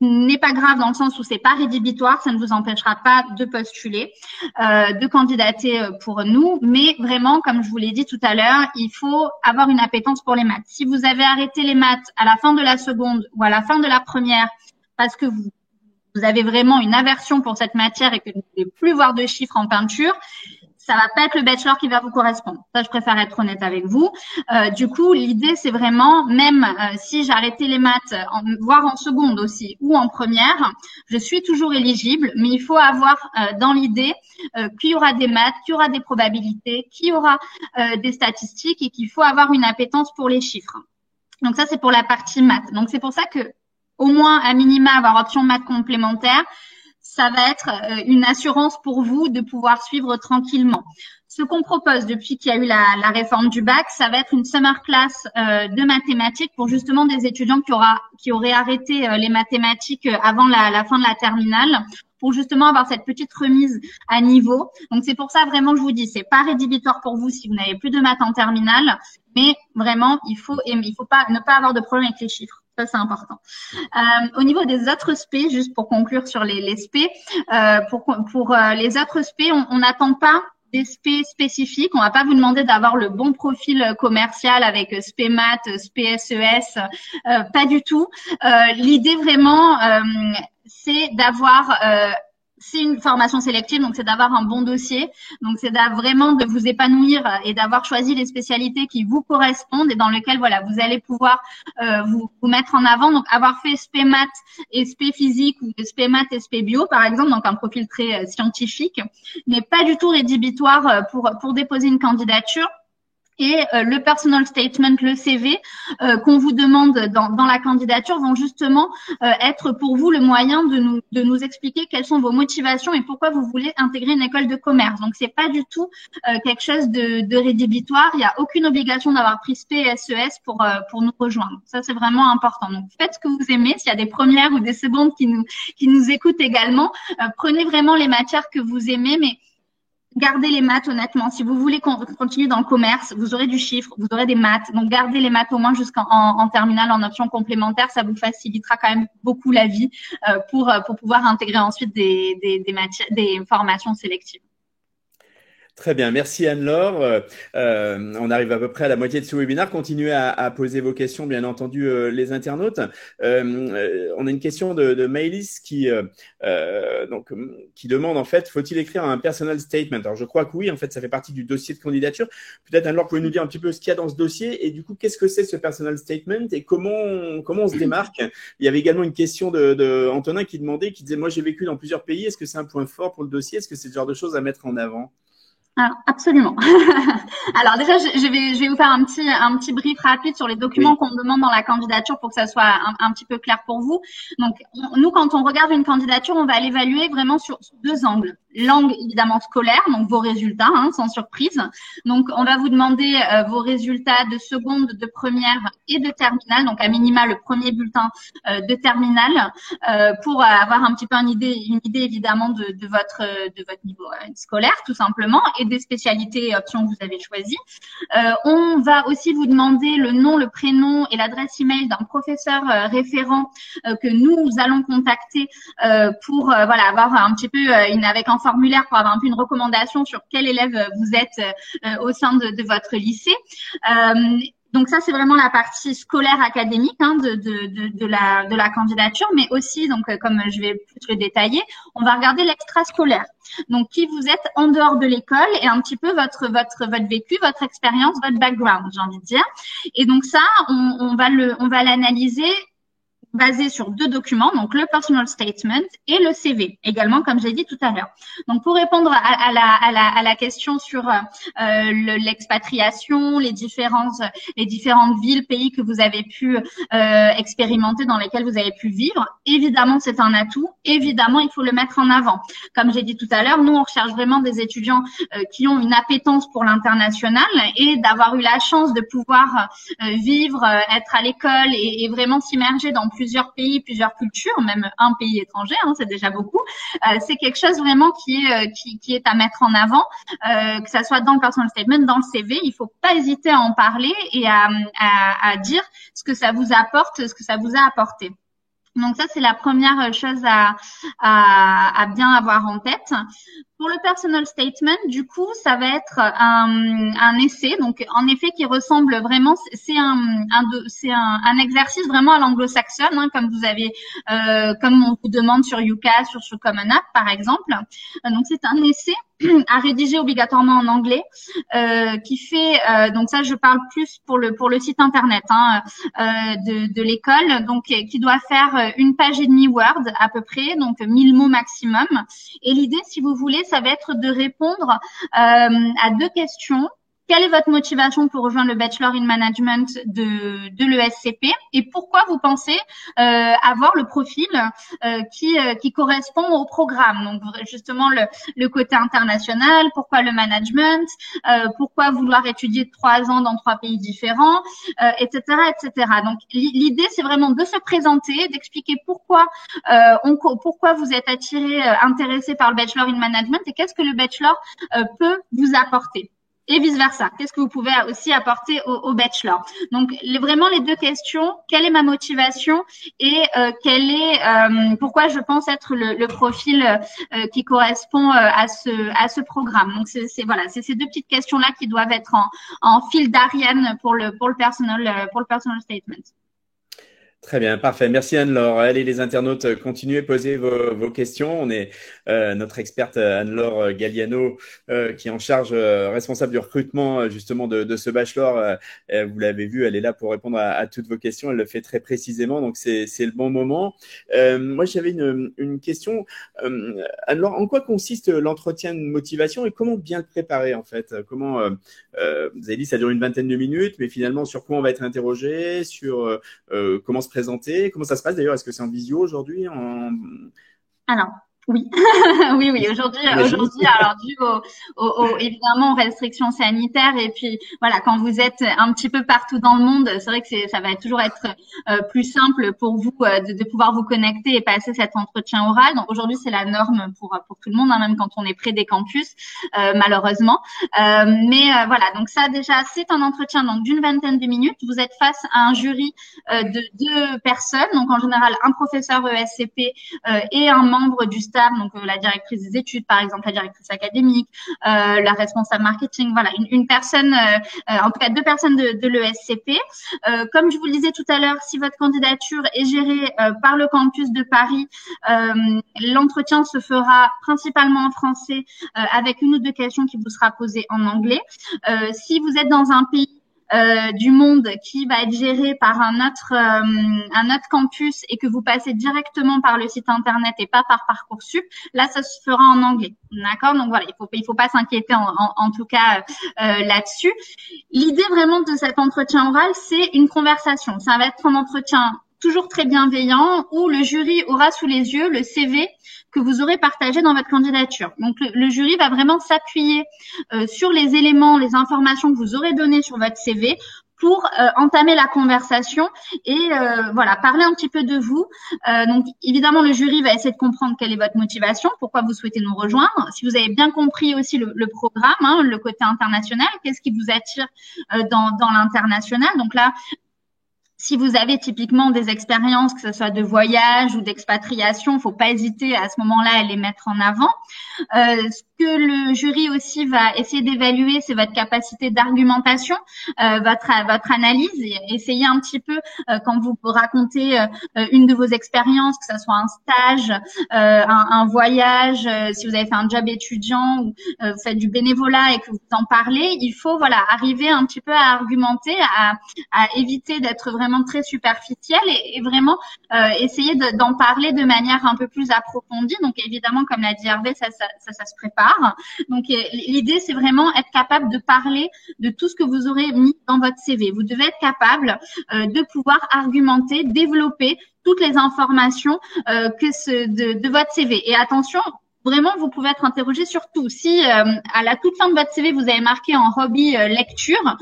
n'est pas grave dans le sens où c'est pas rédhibitoire, ça ne vous empêchera pas de postuler, de candidater pour nous, mais vraiment, comme je vous l'ai dit tout à l'heure, il faut avoir une appétence pour les maths. Si vous avez arrêté les maths à la fin de la seconde ou à la fin de la première parce que vous avez vraiment une aversion pour cette matière et que vous ne voulez plus voir de chiffres en peinture, ça va pas être le bachelor qui va vous correspondre. Ça, je préfère être honnête avec vous. Du coup, l'idée, c'est vraiment, même si j'ai arrêté les maths, voire en seconde aussi, ou en première, je suis toujours éligible, mais il faut avoir dans l'idée qu'il y aura des maths, qu'il y aura des probabilités, qu'il y aura des statistiques et qu'il faut avoir une appétence pour les chiffres. Donc ça, c'est pour la partie maths. Donc c'est pour ça que, au moins, à minima, avoir option maths complémentaire, ça va être une assurance pour vous de pouvoir suivre tranquillement. Ce qu'on propose depuis qu'il y a eu la réforme du bac, ça va être une summer class de mathématiques pour justement des étudiants qui auraient arrêté les mathématiques avant la fin de la terminale, pour justement avoir cette petite remise à niveau. Donc c'est pour ça vraiment je vous dis, c'est pas rédhibitoire pour vous si vous n'avez plus de maths en terminale, mais vraiment il faut ne pas avoir de problème avec les chiffres. Ça, c'est important. Au niveau des autres SP, juste pour conclure sur les SP, pour les autres SP, on n'attend pas des SP spécifiques. On va pas vous demander d'avoir le bon profil commercial avec SP Maths, SP SES, pas du tout. L'idée vraiment, c'est d'avoir c'est une formation sélective, donc c'est d'avoir un bon dossier. Donc c'est vraiment de vous épanouir et d'avoir choisi les spécialités qui vous correspondent et dans lesquelles voilà vous allez pouvoir vous mettre en avant. Donc avoir fait SP Maths et SP Physique ou SP Maths et SP Bio par exemple, donc un profil très scientifique, n'est pas du tout rédhibitoire pour déposer une candidature. et le personal statement, le CV qu'on vous demande dans la candidature vont justement être pour vous le moyen de nous expliquer quelles sont vos motivations et pourquoi vous voulez intégrer une école de commerce. Donc c'est pas du tout quelque chose de rédhibitoire. Il n'y a aucune obligation d'avoir pris SP et SES pour nous rejoindre. Ça c'est vraiment important. Donc faites ce que vous aimez. S'il y a des premières ou des secondes qui nous écoutent également, prenez vraiment les matières que vous aimez, mais gardez les maths, honnêtement. Si vous voulez continuer dans le commerce, vous aurez du chiffre, vous aurez des maths. Donc, gardez les maths au moins jusqu'en terminale, en option complémentaire. Ça vous facilitera quand même beaucoup la vie pour pouvoir intégrer ensuite des formations sélectives. Très bien, merci Anne-Laure. On arrive à peu près à la moitié de ce webinaire. Continuez à poser vos questions, bien entendu, les internautes. On a une question de Maëlys qui demande en fait, faut-il écrire un personal statement? Alors je crois que oui, en fait, ça fait partie du dossier de candidature. Peut-être Anne-Laure, pouvez nous dire un petit peu ce qu'il y a dans ce dossier et du coup, qu'est-ce que c'est ce personal statement et comment on se démarque? Il y avait également une question de Antonin qui disait, moi j'ai vécu dans plusieurs pays. Est-ce que c'est un point fort pour le dossier? Est-ce que c'est le genre de choses à mettre en avant? Alors, absolument. Alors déjà, je vais vous faire un petit brief rapide sur les documents qu'on demande dans la candidature pour que ça soit un petit peu clair pour vous. Donc, nous, quand on regarde une candidature, on va l'évaluer vraiment sur deux angles. L'angle évidemment scolaire, donc vos résultats, sans surprise. Donc, on va vous demander vos résultats de seconde, de première et de terminale, donc à minima le premier bulletin de terminale, pour avoir un petit peu une idée évidemment de votre niveau scolaire, tout simplement, et des spécialités et options que vous avez choisies. On va aussi vous demander le nom, le prénom et l'adresse email d'un professeur référent que nous allons contacter pour avoir un petit peu avec un formulaire pour avoir un peu une recommandation sur quel élève vous êtes au sein de votre lycée. Donc ça, c'est vraiment la partie scolaire académique de la candidature, mais aussi, donc comme je vais plus le détailler, on va regarder l'extrascolaire. Donc qui vous êtes en dehors de l'école et un petit peu votre vécu, votre expérience, votre background, j'ai envie de dire. Et donc ça, on va l'analyser basé sur deux documents, donc le personal statement et le CV, également comme j'ai dit tout à l'heure. Donc pour répondre à la question sur l'expatriation, les différentes villes, pays que vous avez pu expérimenter, dans lesquels vous avez pu vivre, évidemment c'est un atout, évidemment il faut le mettre en avant. Comme j'ai dit tout à l'heure, nous on recherche vraiment des étudiants qui ont une appétence pour l'international et d'avoir eu la chance de pouvoir vivre, être à l'école et vraiment s'immerger dans plusieurs pays, plusieurs cultures, même un pays étranger, c'est déjà beaucoup. C'est quelque chose vraiment qui est à mettre en avant, que ça soit dans le personal statement, dans le CV. Il faut pas hésiter à en parler et à dire ce que ça vous apporte, ce que ça vous a apporté. Donc ça, c'est la première chose à bien avoir en tête. Pour le personal statement, du coup, ça va être un essai, donc en effet qui ressemble vraiment, c'est un exercice vraiment à l'anglo-saxonne, comme vous avez, comme on vous demande sur UCAS, sur Common App par exemple. Donc c'est un essai à rédiger obligatoirement en anglais, qui fait, donc ça je parle plus pour le site internet de l'école, donc qui doit faire une page et demie Word à peu près, donc 1000 mots maximum. Et l'idée, si vous voulez, ça va être de répondre à deux questions. Quelle est votre motivation pour rejoindre le Bachelor in Management de l'ESCP et pourquoi vous pensez avoir le profil qui correspond au programme? Donc justement le côté international, pourquoi le management, pourquoi vouloir étudier 3 ans dans 3 pays différents, etc., etc. Donc l'idée c'est vraiment de se présenter, d'expliquer pourquoi vous êtes intéressé par le Bachelor in Management et qu'est-ce que le Bachelor peut vous apporter. Et vice versa. Qu'est-ce que vous pouvez aussi apporter au bachelor? Donc, vraiment les deux questions. Quelle est ma motivation et pourquoi je pense être le profil qui correspond à ce programme. Donc, c'est ces deux petites questions-là qui doivent être en fil d'Ariane pour le personal statement. Très bien, parfait. Merci Anne-Laure. Allez, les internautes, continuez à poser vos questions. On est notre experte Anne-Laure Galliano, qui est en charge, responsable du recrutement justement de ce bachelor. Vous l'avez vu, elle est là pour répondre à toutes vos questions. Elle le fait très précisément, donc c'est le bon moment. Moi, j'avais une question. Anne-Laure, en quoi consiste l'entretien de motivation et comment bien le préparer en fait? Comment vous avez dit ça dure une vingtaine de minutes, mais finalement sur quoi on va être interrogé, sur comment se présenter? Comment ça se passe d'ailleurs? Est-ce que c'est en visio aujourd'hui? Alors, oui, oui, oui. J'imagine. Aujourd'hui, alors dû évidemment aux restrictions sanitaires et puis voilà, quand vous êtes un petit peu partout dans le monde, c'est vrai que ça va toujours être plus simple pour vous de pouvoir vous connecter et passer cet entretien oral. Donc aujourd'hui, c'est la norme pour tout le monde, hein, même quand on est près des campus, malheureusement. Voilà, donc ça déjà, c'est un entretien donc d'une vingtaine de minutes. Vous êtes face à un jury de 2 personnes, donc en général un professeur ESCP et un membre du staff, donc la directrice des études, par exemple, la directrice académique, la responsable marketing, voilà, une personne, en tout cas 2 personnes de l'ESCP. Comme je vous le disais tout à l'heure, si votre candidature est gérée par le campus de Paris, l'entretien se fera principalement en français avec 1 ou 2 questions qui vous sera posée en anglais. Si vous êtes dans un pays du monde qui va être géré par un autre campus et que vous passez directement par le site internet et pas par Parcoursup, là ça se fera en anglais, d'accord? Donc voilà, il faut pas s'inquiéter en tout cas là-dessus. L'idée vraiment de cet entretien oral, c'est une conversation. Ça va être un entretien toujours très bienveillant où le jury aura sous les yeux le CV que vous aurez partagé dans votre candidature. Donc le jury va vraiment s'appuyer sur les éléments, les informations que vous aurez données sur votre CV pour entamer la conversation et voilà, parler un petit peu de vous. Donc évidemment, le jury va essayer de comprendre quelle est votre motivation, pourquoi vous souhaitez nous rejoindre. Si vous avez bien compris aussi le programme, hein, le côté international, qu'est-ce qui vous attire dans l'international. Donc là, si vous avez typiquement des expériences, que ce soit de voyage ou d'expatriation, faut pas hésiter à ce moment-là à les mettre en avant. Ce que le jury aussi va essayer d'évaluer, c'est votre capacité d'argumentation, votre analyse, et essayer un petit peu quand vous racontez une de vos expériences, que ce soit un stage, un voyage, si vous avez fait un job étudiant ou vous faites du bénévolat et que vous en parlez, il faut voilà arriver un petit peu à argumenter, à éviter d'être vraiment très superficiel et vraiment essayer d'en parler de manière un peu plus approfondie. Donc évidemment, comme l'a dit Hervé, ça se prépare. Donc l'idée, c'est vraiment être capable de parler de tout ce que vous aurez mis dans votre CV. Vous devez être capable de pouvoir argumenter, développer toutes les informations de votre CV. Et attention, vraiment, vous pouvez être interrogé sur tout. Si à la toute fin de votre CV, vous avez marqué en hobby lecture,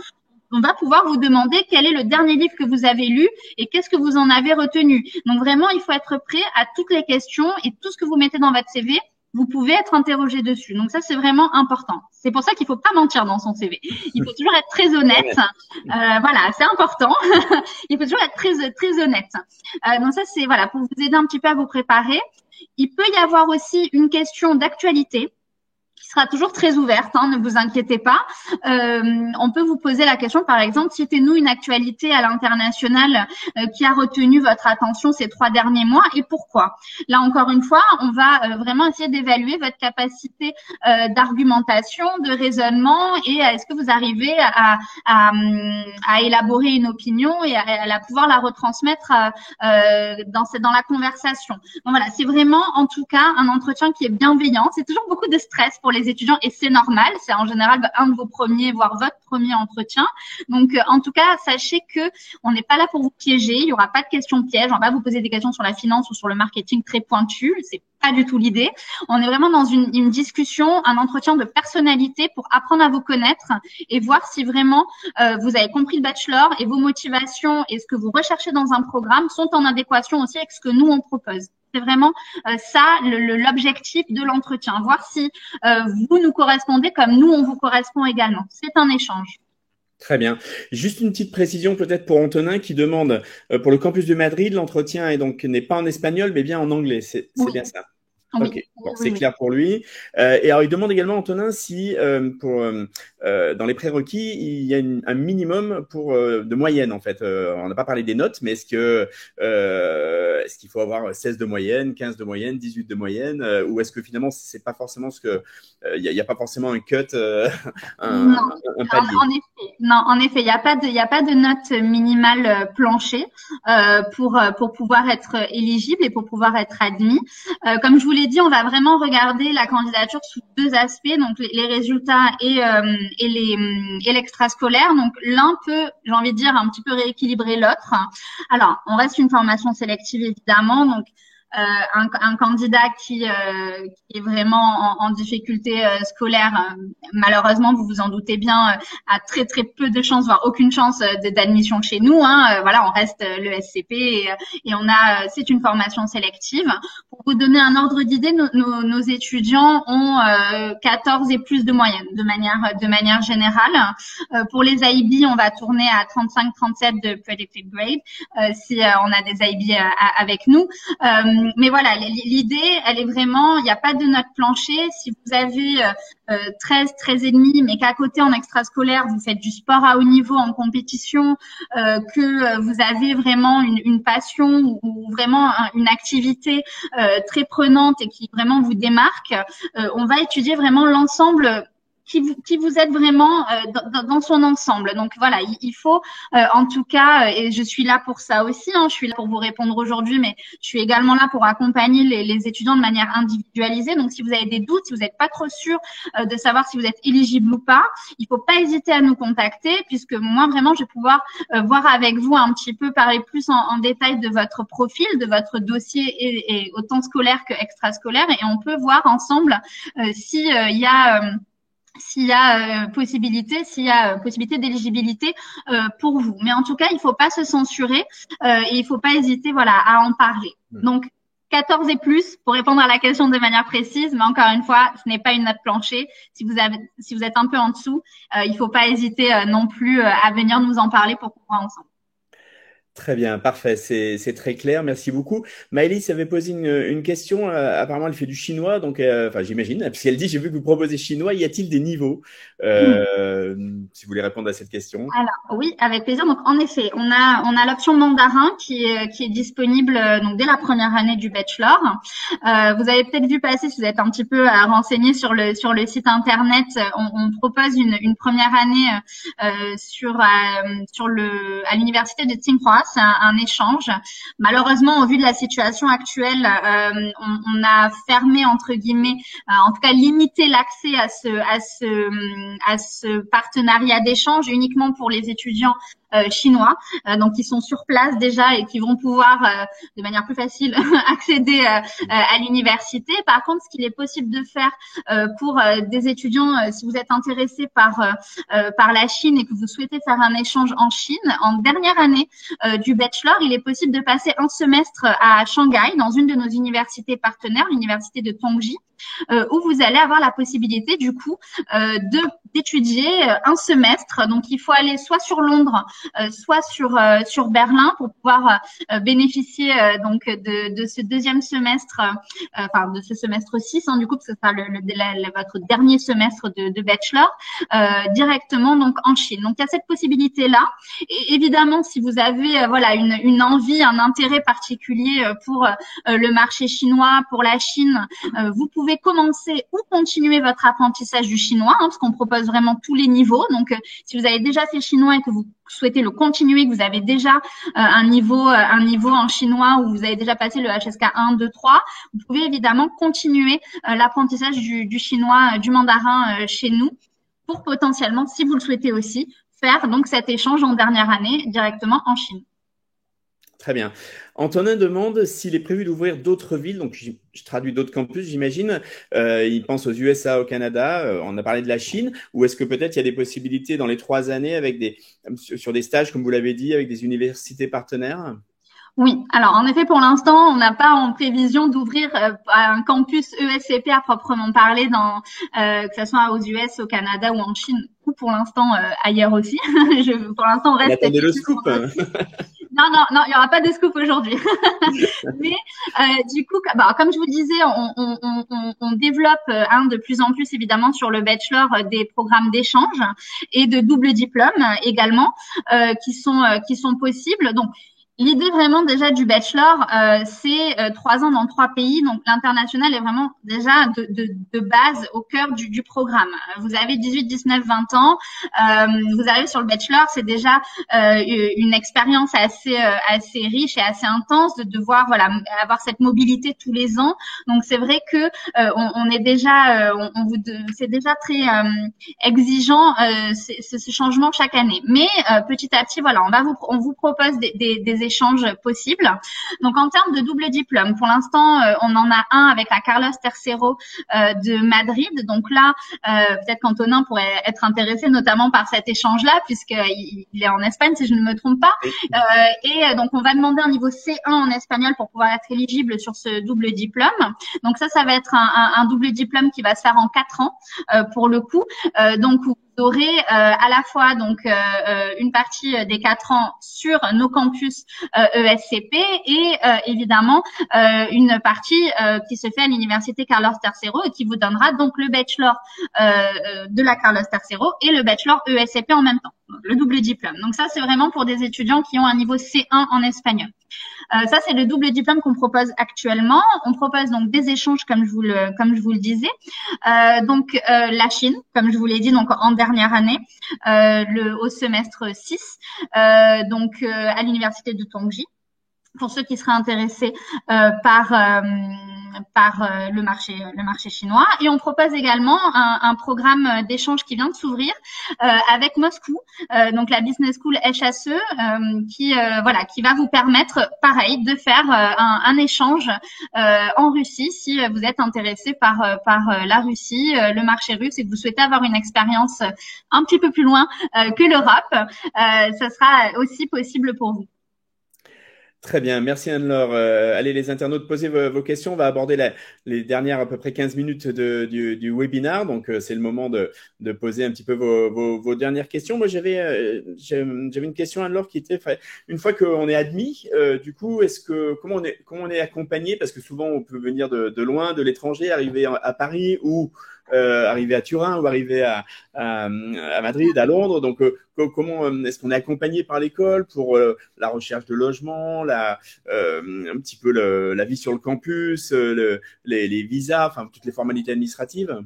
on va pouvoir vous demander quel est le dernier livre que vous avez lu et qu'est-ce que vous en avez retenu. Donc vraiment, il faut être prêt à toutes les questions et tout ce que vous mettez dans votre CV, vous pouvez être interrogé dessus. Donc ça, c'est vraiment important. C'est pour ça qu'il faut pas mentir dans son CV. Il faut toujours être très honnête. Voilà, c'est important. Il faut toujours être très honnête. Donc ça, c'est voilà pour vous aider un petit peu à vous préparer. Il peut y avoir aussi une question d'actualité qui sera toujours très ouverte, hein, ne vous inquiétez pas. On peut vous poser la question, par exemple, citez-nous une actualité à l'international qui a retenu votre attention ces 3 derniers mois et pourquoi. Là, encore une fois, on va vraiment essayer d'évaluer votre capacité d'argumentation, de raisonnement et est-ce que vous arrivez à élaborer une opinion et à pouvoir la retransmettre dans la conversation. Donc voilà, c'est vraiment en tout cas un entretien qui est bienveillant. C'est toujours beaucoup de stress pour les étudiants et c'est normal. C'est en général un de vos premiers, voire votre premier entretien. Donc, en tout cas, sachez que on n'est pas là pour vous piéger. Il y aura pas de questions pièges. On va pas vous poser des questions sur la finance ou sur le marketing très pointues. C'est pas du tout l'idée. On est vraiment dans une discussion, un entretien de personnalité pour apprendre à vous connaître et voir si vraiment vous avez compris le bachelor et vos motivations et ce que vous recherchez dans un programme sont en adéquation aussi avec ce que nous on propose. C'est vraiment ça l'objectif de l'entretien, voir si vous nous correspondez comme nous on vous correspond également. C'est un échange. Très bien. Juste une petite précision peut-être pour Antonin qui demande pour le campus de Madrid, l'entretien n'est pas en espagnol mais bien en anglais. C'est Oui. bien ça. Oui, Ok, bon, oui, c'est oui. clair pour lui. Et alors, il demande également, Antonin, si dans les prérequis, il y a un minimum de moyenne, en fait. On n'a pas parlé des notes, mais est-ce qu'il faut avoir 16 de moyenne, 15 de moyenne, 18 de moyenne, ou est-ce que finalement, c'est pas forcément il y a pas forcément un cut, un, Non, un palier. en effet, non, en effet, il y a pas de note minimale plancher pour pouvoir être éligible et pour pouvoir être admis. Comme je vous l'ai dit, on va vraiment regarder la candidature sous deux aspects, donc les résultats et l'extrascolaire. Donc l'un peut, j'ai envie de dire, un petit peu rééquilibrer l'autre. Alors, on reste une formation sélective évidemment, donc un candidat qui est vraiment en difficulté scolaire, malheureusement, vous vous en doutez bien, a très très peu de chances, voire aucune chance d'admission chez nous. Hein. Voilà, on reste le SCP et on a, c'est une formation sélective. Pour vous donner un ordre d'idée, nos étudiants ont 14 et plus de moyenne, de manière générale. Pour les IB, on va tourner à 35-37 de predicted grade si on a des IB avec nous. Mais voilà, l'idée, elle est vraiment, il n'y a pas de note plancher. Si vous avez 13 et demi, mais qu'à côté en extrascolaire, vous faites du sport à haut niveau en compétition, que vous avez vraiment une passion ou vraiment une activité très prenante et qui vraiment vous démarque, on va étudier vraiment l'ensemble qui vous aide vraiment dans son ensemble. Donc voilà, il faut en tout cas, et je suis là pour ça aussi, hein, je suis là pour vous répondre aujourd'hui, mais je suis également là pour accompagner les étudiants de manière individualisée. Donc si vous avez des doutes, si vous n'êtes pas trop sûr de savoir si vous êtes éligible ou pas, il faut pas hésiter à nous contacter, puisque moi vraiment je vais pouvoir voir avec vous un petit peu, parler plus en détail de votre profil, de votre dossier et autant scolaire que extrascolaire, et on peut voir ensemble si il y a s'il y a possibilité d'éligibilité pour vous. Mais en tout cas, il faut pas se censurer et il faut pas hésiter, voilà, à en parler. Donc 14 et plus pour répondre à la question de manière précise, mais encore une fois, ce n'est pas une note plancher. Si vous êtes un peu en dessous, il faut pas hésiter non plus à venir nous en parler pour qu'on voit ensemble. Très bien, parfait, c'est très clair, merci beaucoup. Maëlys avait posé une question, apparemment elle fait du chinois, donc enfin j'imagine, parce qu'elle dit j'ai vu que vous proposez chinois, y a-t-il des niveaux? Si vous voulez répondre à cette question. Alors oui, avec plaisir. Donc en effet, on a l'option mandarin qui est disponible donc dès la première année du bachelor. Vous avez peut-être vu passer, si vous êtes un petit peu renseigné sur le site internet, on propose une première année à l'université de Tsinghua, c'est un échange. Malheureusement, au vu de la situation actuelle, on a fermé entre guillemets, en tout cas limité l'accès à ce partenariat d'échange uniquement pour les étudiants chinois, donc qui sont sur place déjà et qui vont pouvoir de manière plus facile accéder à l'université. Par contre, ce qu'il est possible de faire pour des étudiants, si vous êtes intéressé par la Chine et que vous souhaitez faire un échange en Chine, en dernière année du bachelor, il est possible de passer un semestre à Shanghai dans une de nos universités partenaires, l'université de Tongji, où vous allez avoir la possibilité du coup d'étudier un semestre. Donc il faut aller soit sur Londres, soit sur Berlin pour pouvoir bénéficier donc de ce deuxième semestre, enfin de ce semestre 6 hein, du coup parce que ce sera votre dernier semestre de bachelor directement donc en Chine. Donc il y a cette possibilité là. Et évidemment si vous avez voilà une envie, un intérêt particulier pour le marché chinois, pour la Chine, vous pouvez commencer ou continuer votre apprentissage du chinois, hein, parce qu'on propose vraiment tous les niveaux. Donc, si vous avez déjà fait chinois et que vous souhaitez le continuer, que vous avez déjà un niveau en chinois ou vous avez déjà passé le HSK 1, 2, 3, vous pouvez évidemment continuer l'apprentissage du chinois, du mandarin chez nous pour potentiellement, si vous le souhaitez aussi, faire donc cet échange en dernière année directement en Chine. Très bien. Antonin demande s'il est prévu d'ouvrir d'autres villes, donc je traduis d'autres campus, j'imagine. Il pense aux USA, au Canada. On a parlé de la Chine. Ou est-ce que peut-être il y a des possibilités dans les 3 années sur des stages, comme vous l'avez dit, avec des universités partenaires? Oui, alors en effet, pour l'instant, on n'a pas en prévision d'ouvrir un campus ESCP à proprement parler, que ce soit aux US, au Canada ou en Chine, ou pour l'instant ailleurs aussi. Pour l'instant, on On reste attendait le scoop. Non, non, non, il n'y aura pas de scoop aujourd'hui. Mais du coup, comme je vous disais, on développe de plus en plus évidemment sur le bachelor des programmes d'échange et de double diplôme également qui sont possibles. Donc l'idée vraiment déjà du bachelor, c'est 3 ans dans 3 pays. Donc l'international est vraiment déjà de base au cœur du programme. Vous avez 18, 19, 20 ans, vous arrivez sur le bachelor, c'est déjà une expérience assez riche et assez intense de devoir avoir cette mobilité tous les ans. Donc c'est vrai que on est déjà c'est déjà très exigeant ce changement chaque année. Mais petit à petit, on vous propose des échanges possibles. Donc en termes de double diplôme, pour l'instant, on en a un avec la Carlos III de Madrid. Donc là, peut-être qu'Antonin pourrait être intéressé notamment par cet échange-là, puisqu'il est en Espagne, si je ne me trompe pas. Et donc on va demander un niveau C1 en espagnol pour pouvoir être éligible sur ce double diplôme. Donc ça va être un double diplôme qui va se faire en 4 ans pour le coup. Donc vous aurez à la fois donc une partie des 4 ans sur nos campus ESCP et évidemment une partie qui se fait à l'université Carlos III et qui vous donnera donc le bachelor de la Carlos III et le bachelor ESCP en même temps, le double diplôme. Donc ça c'est vraiment pour des étudiants qui ont un niveau C1 en espagnol. Ça, c'est le double diplôme qu'on propose actuellement. On propose donc des échanges, comme je vous le disais. Donc, la Chine, comme je vous l'ai dit, donc en dernière année, au semestre 6, donc à l'université de Tongji, pour ceux qui seraient intéressés par le marché chinois. Et on propose également un programme d'échange qui vient de s'ouvrir avec Moscou, donc la Business School HSE, qui va vous permettre, pareil, de faire un échange en Russie si vous êtes intéressé par la Russie, le marché russe, et que vous souhaitez avoir une expérience un petit peu plus loin que l'Europe. Ça sera aussi possible pour vous. Très bien, merci Anne-Laure. Allez les internautes, posez vos questions. On va aborder les dernières à peu près 15 minutes du webinaire. Donc c'est le moment de poser un petit peu vos dernières questions. Moi j'avais une question Anne-Laure qui était une fois qu'on est admis, du coup comment on est accompagné, parce que souvent on peut venir de loin, de l'étranger, arriver à Paris ou arriver à Turin ou arriver à Madrid, à Londres. Donc, comment est-ce qu'on est accompagné par l'école pour la recherche de logement, un petit peu la vie sur le campus, les visas, enfin toutes les formalités administratives?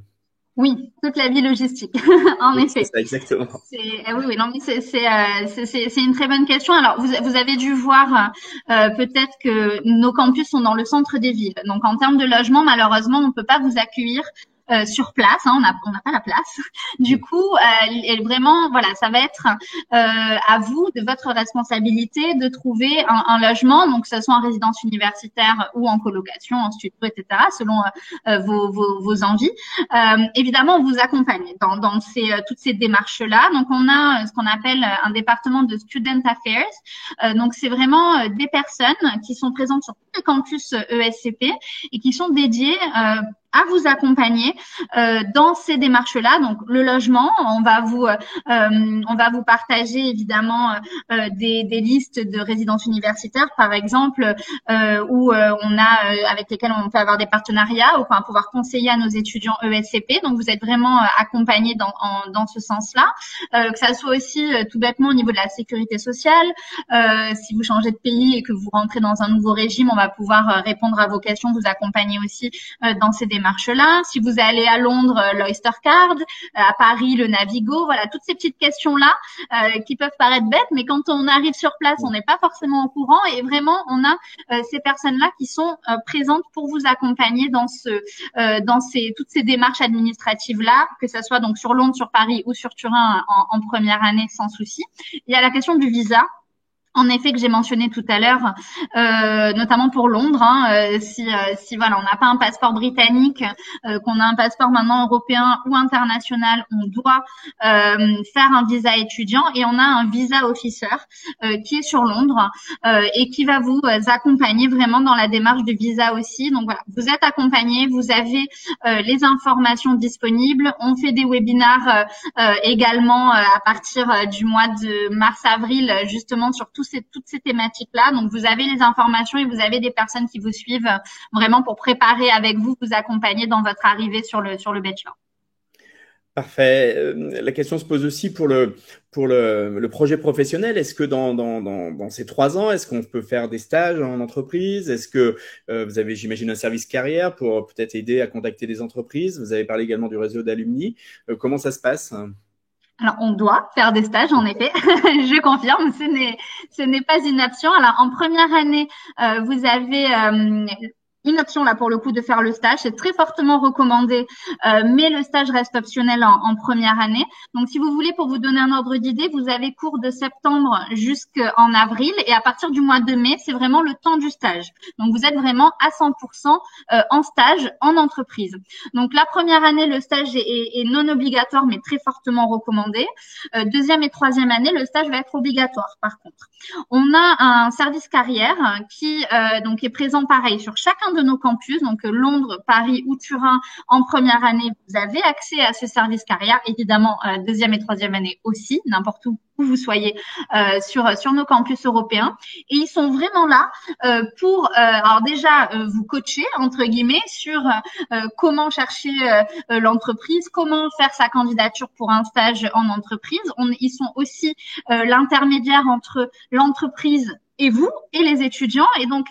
Oui, toute la vie logistique, en effet. C'est ça, exactement. Oui, non, mais c'est une très bonne question. Alors, vous avez dû voir peut-être que nos campus sont dans le centre des villes. Donc, en termes de logement, malheureusement, on ne peut pas vous accueillir sur place, on n'a pas la place. Du coup, vraiment, ça va être à vous, de votre responsabilité, de trouver un logement, donc que ce soit en résidence universitaire ou en colocation, en studio, etc., selon vos envies. Évidemment, on vous accompagne dans toutes ces démarches-là. Donc, on a ce qu'on appelle un département de Student Affairs. Donc, c'est vraiment des personnes qui sont présentes sur tous les campus ESCP et qui sont dédiées à vous accompagner dans ces démarches-là. Donc le logement, on va vous partager évidemment des listes de résidences universitaires, par exemple, où on a avec lesquelles on peut avoir des partenariats ou pouvoir conseiller à nos étudiants ESCP. Donc vous êtes vraiment accompagnés dans ce sens-là. Que ça soit aussi tout bêtement au niveau de la sécurité sociale. Si vous changez de pays et que vous rentrez dans un nouveau régime, on va pouvoir répondre à vos questions, vous accompagner aussi dans ces démarches-là. Si vous allez à Londres, l'Oyster Card, à Paris, le Navigo, toutes ces petites questions-là qui peuvent paraître bêtes, mais quand on arrive sur place, on n'est pas forcément au courant, et vraiment, on a ces personnes-là qui sont présentes pour vous accompagner dans toutes ces démarches administratives-là, que ça soit donc sur Londres, sur Paris ou sur Turin en première année, sans souci. Il y a la question du visa. En effet, que j'ai mentionné tout à l'heure, notamment pour Londres, si on n'a pas un passeport britannique, qu'on a un passeport maintenant européen ou international, on doit faire un visa étudiant, et on a un visa officer qui est sur Londres et qui va vous accompagner vraiment dans la démarche du visa aussi. Donc voilà, vous êtes accompagné, vous avez les informations disponibles. On fait des webinaires également à partir du mois de mars-avril, justement sur toutes ces thématiques-là. Donc, vous avez les informations et vous avez des personnes qui vous suivent vraiment pour préparer avec vous accompagner dans votre arrivée sur le bachelor. Parfait. La question se pose aussi pour le projet professionnel. Est-ce que dans ces 3 ans, est-ce qu'on peut faire des stages en entreprise? Est-ce que vous avez, j'imagine, un service carrière pour peut-être aider à contacter des entreprises? Vous avez parlé également du réseau d'alumni. Comment ça se passe? Alors, on doit faire des stages, en effet. Je confirme, ce n'est pas une option. Alors, en première année, vous avez une option là pour le coup de faire le stage, c'est très fortement recommandé, mais le stage reste optionnel en première année. Donc, si vous voulez, pour vous donner un ordre d'idée, vous avez cours de septembre jusqu'en avril, et à partir du mois de mai, c'est vraiment le temps du stage. Donc, vous êtes vraiment à 100% en stage en entreprise. Donc, la première année, le stage est non obligatoire, mais très fortement recommandé. Deuxième et troisième année, le stage va être obligatoire. Par contre, on a un service carrière qui donc est présent pareil sur chacun de nos campus, donc Londres, Paris ou Turin. En première année, vous avez accès à ce service carrière, évidemment deuxième et troisième année aussi, n'importe où vous soyez sur nos campus européens, et ils sont vraiment là pour alors déjà vous coacher entre guillemets sur comment chercher l'entreprise, comment faire sa candidature pour un stage en entreprise. Ils sont aussi l'intermédiaire entre l'entreprise et vous et les étudiants, et donc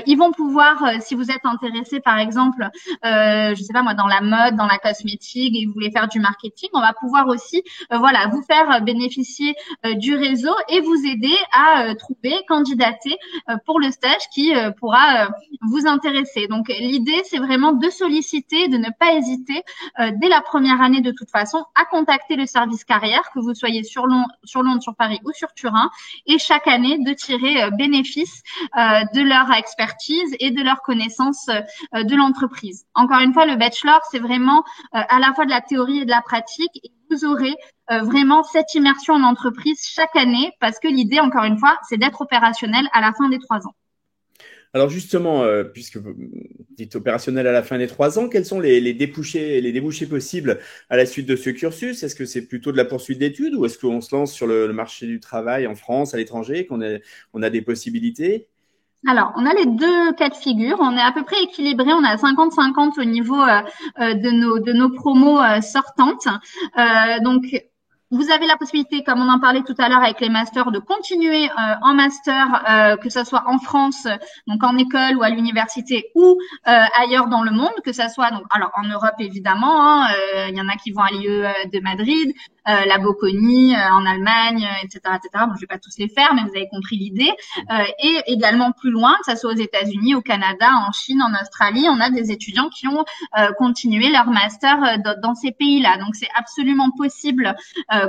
ils vont pouvoir, si vous êtes intéressé par exemple, je sais pas moi, dans la mode, dans la cosmétique, et vous voulez faire du marketing, on va pouvoir aussi voilà, vous faire bénéficier du réseau et vous aider à trouver, candidater pour le stage qui pourra vous intéresser. Donc l'idée, c'est vraiment de solliciter, de ne pas hésiter dès la première année de toute façon à contacter le service carrière, que vous soyez sur Londres, sur Paris ou sur Turin, et chaque année de tirer bénéfice de leur expertise et de leur connaissance de l'entreprise. Encore une fois, le bachelor, c'est vraiment à la fois de la théorie et de la pratique, et vous aurez vraiment cette immersion en entreprise chaque année, parce que l'idée, encore une fois, c'est d'être opérationnel à la fin des 3 ans. Alors justement, puisque vous dites opérationnel à la fin des 3 ans, quels sont les débouchés possibles à la suite de ce cursus? Est-ce que c'est plutôt de la poursuite d'études, ou est-ce qu'on se lance sur le marché du travail en France, à l'étranger, qu'on a des possibilités? Alors, on a les deux cas de figure. On est à peu près équilibré. On a 50-50 au niveau de nos promos sortantes. Donc, vous avez la possibilité, comme on en parlait tout à l'heure avec les masters, de continuer en master, que ce soit en France, donc en école ou à l'université, ou ailleurs dans le monde, que ce soit donc alors en Europe évidemment. Il y en a qui vont à l'IE de Madrid, la Bocconi en Allemagne, etc., etc. Bon, je vais pas tous les faire, mais vous avez compris l'idée. Et également plus loin, que ce soit aux États-Unis, au Canada, en Chine, en Australie, on a des étudiants qui ont continué leur master dans ces pays-là. Donc c'est absolument possible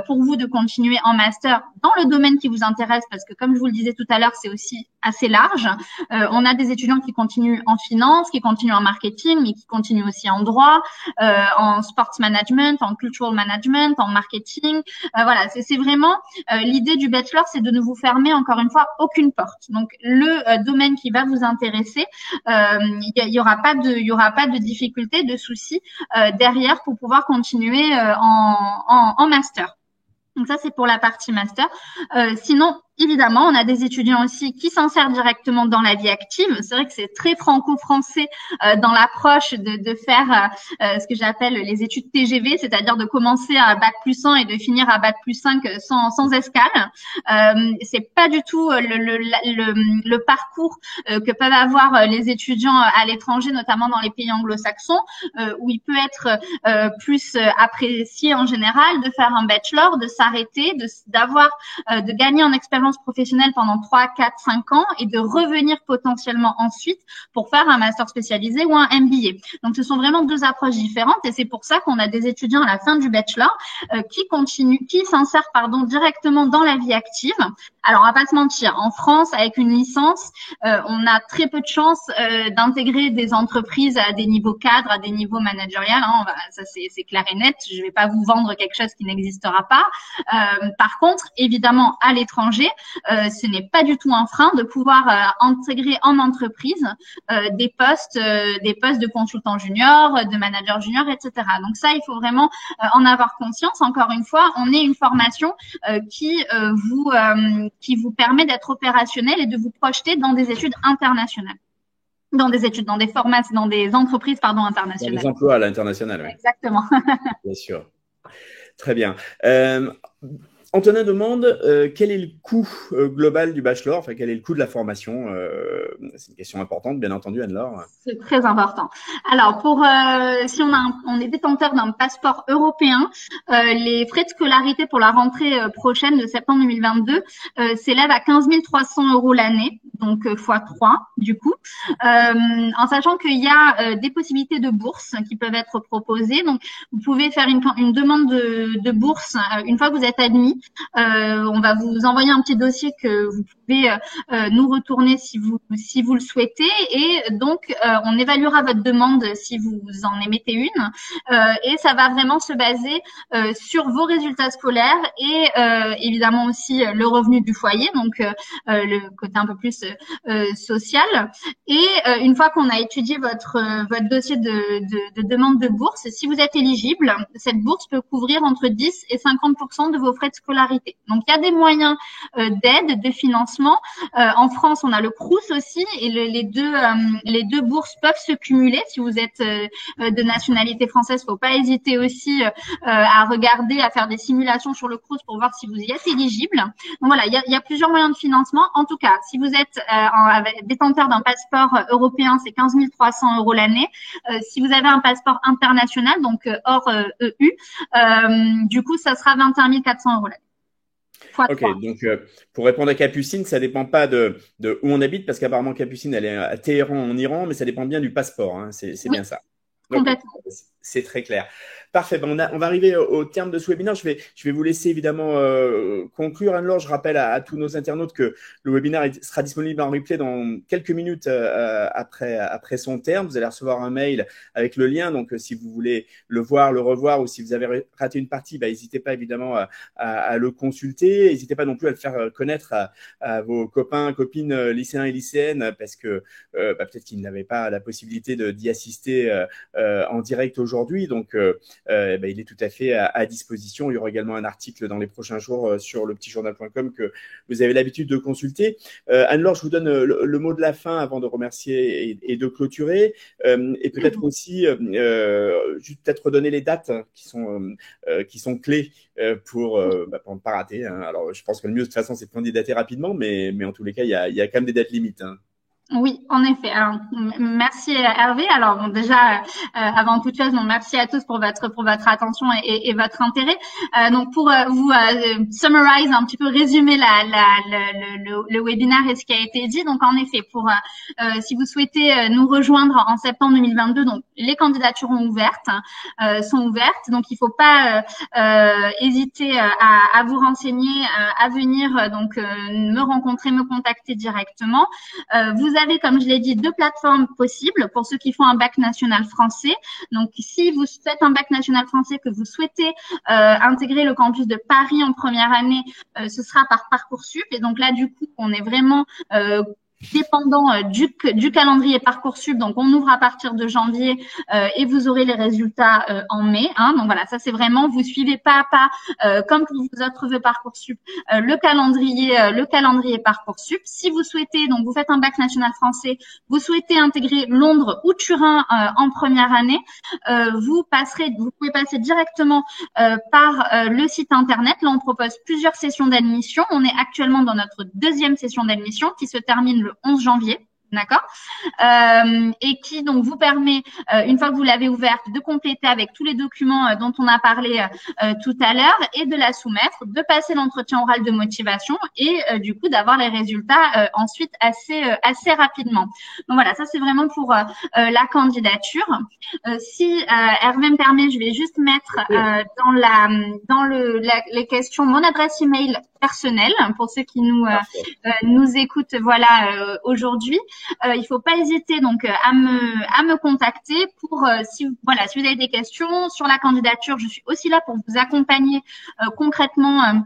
pour vous de continuer en master dans le domaine qui vous intéresse, parce que comme je vous le disais tout à l'heure, c'est aussi assez large. On a des étudiants qui continuent en finance, qui continuent en marketing, mais qui continuent aussi en droit, en sports management, en cultural management, en marketing. Voilà, c'est vraiment l'idée du bachelor, c'est de ne vous fermer encore une fois aucune porte. Donc le domaine qui va vous intéresser, il y aura pas de difficulté, de soucis derrière pour pouvoir continuer en master. Donc ça, c'est pour la partie master. Sinon, évidemment, on a des étudiants aussi qui s'insèrent directement dans la vie active. C'est vrai que c'est très franco-français dans l'approche de faire ce que j'appelle les études TGV, c'est-à-dire de commencer à bac+1 et de finir à bac+5 sans escale. C'est pas du tout le parcours que peuvent avoir les étudiants à l'étranger, notamment dans les pays anglo-saxons, où il peut être plus apprécié en général de faire un bachelor, de s'arrêter, de gagner en expérience professionnelle pendant 3, 4, 5 ans et de revenir potentiellement ensuite pour faire un master spécialisé ou un MBA. Donc, ce sont vraiment deux approches différentes, et c'est pour ça qu'on a des étudiants à la fin du bachelor qui s'insèrent directement dans la vie active. Alors, on va pas se mentir, en France, avec une licence, on a très peu de chances d'intégrer des entreprises à des niveaux cadres, à des niveaux managériels. Ça, c'est clair et net. Je vais pas vous vendre quelque chose qui n'existera pas. Par contre, évidemment, à l'étranger, ce n'est pas du tout un frein de pouvoir intégrer en entreprise des postes de consultant junior, de manager junior, etc. Donc ça, il faut vraiment en avoir conscience. Encore une fois, on est une formation qui vous permet d'être opérationnel et de vous projeter dans des études internationales. Dans des formations, dans des entreprises, internationales. Dans des emplois à l'international, oui. Exactement. Bien sûr. Très bien. Antonin demande quel est le coût global du bachelor, enfin quel est le coût de la formation. C'est une question importante, bien entendu, Anne-Laure. C'est très important. Alors, si on est détenteur d'un passeport européen, les frais de scolarité pour la rentrée prochaine de septembre 2022 s'élèvent à 15 300 € l'année, donc x3 du coup, en sachant qu'il y a des possibilités de bourse qui peuvent être proposées. Donc, vous pouvez faire une demande de bourse une fois que vous êtes admis. On va vous envoyer un petit dossier que vous pouvez nous retourner si vous le souhaitez, et donc on évaluera votre demande si vous en émettez une, et ça va vraiment se baser sur vos résultats scolaires et évidemment aussi le revenu du foyer, donc le côté un peu plus social. Et une fois qu'on a étudié votre dossier de demande de bourse, si vous êtes éligible, cette bourse peut couvrir entre 10 et 50% de vos frais de scolarité. Donc il y a des moyens d'aide, de financement. En France, on a le Crous aussi, et les deux bourses peuvent se cumuler. Si vous êtes de nationalité française, faut pas hésiter aussi à regarder, à faire des simulations sur le Crous pour voir si vous y êtes éligible. Donc voilà, il y a plusieurs moyens de financement. En tout cas, si vous êtes détenteur d'un passeport européen, c'est 15 300 € l'année. Si vous avez un passeport international, donc hors EU, du coup, ça sera 21 400 € l'année. Ok, donc pour répondre à Capucine, ça dépend pas de où on habite, parce qu'apparemment Capucine, elle est à Téhéran en Iran, mais ça dépend bien du passeport, hein, c'est oui, bien ça. Donc, c'est très clair. Parfait. Ben on va arriver au terme de ce webinaire. Je vais vous laisser évidemment conclure. Anne-Laure, je rappelle à tous nos internautes que le webinaire sera disponible en replay dans quelques minutes après son terme. Vous allez recevoir un mail avec le lien. Donc, si vous voulez le voir, le revoir, ou si vous avez raté une partie, n'hésitez pas évidemment à le consulter. N'hésitez pas non plus à le faire connaître à vos copains, copines, lycéens et lycéennes, parce que peut-être qu'ils n'avaient pas la possibilité d'y assister en direct aujourd'hui. Donc, il est tout à fait à disposition. Il y aura également un article dans les prochains jours sur lepetitjournal.com que vous avez l'habitude de consulter. Anne-Laure, je vous donne le mot de la fin avant de remercier et de clôturer. Et peut-être aussi, juste peut-être redonner les dates qui sont clés pour ne pas rater. Hein. Alors, je pense que le mieux, de toute façon, c'est de candidater rapidement, mais en tous les cas, il y a quand même des dates limites. Hein. Oui, en effet. Alors, merci Hervé. Alors bon, déjà, avant toute chose, merci à tous pour votre attention et votre intérêt. Donc pour vous summarize un petit peu, résumer le webinaire et ce qui a été dit. Donc en effet, si vous souhaitez nous rejoindre en septembre 2022, donc les candidatures sont ouvertes. Donc il faut pas hésiter à vous renseigner, à venir me rencontrer, me contacter directement. Vous avez, comme je l'ai dit, deux plateformes possibles pour ceux qui font un bac national français. Donc, si vous faites un bac national français, que vous souhaitez intégrer le campus de Paris en première année, ce sera par Parcoursup. Et donc là, du coup, on est vraiment dépendant du calendrier Parcoursup. Donc, on ouvre à partir de janvier et vous aurez les résultats en mai. Hein. Donc, voilà, ça, c'est vraiment, vous suivez pas à pas, comme pour vos autres vœux Parcoursup, le calendrier Parcoursup. Si vous souhaitez, donc, vous faites un bac national français, vous souhaitez intégrer Londres ou Turin en première année, vous pouvez passer directement par le site internet. Là, on propose plusieurs sessions d'admission. On est actuellement dans notre deuxième session d'admission qui se termine le 11 janvier. D'accord, et qui donc vous permet, une fois que vous l'avez ouverte, de compléter avec tous les documents dont on a parlé tout à l'heure et de la soumettre, de passer l'entretien oral de motivation et du coup d'avoir les résultats ensuite assez rapidement. Donc voilà, ça c'est vraiment pour la candidature. Si Hervé me permet, je vais juste mettre dans les questions mon adresse email personnelle pour ceux qui nous écoutent aujourd'hui. Il faut pas hésiter donc à me contacter pour si vous avez des questions sur la candidature. Je suis aussi là pour vous accompagner concrètement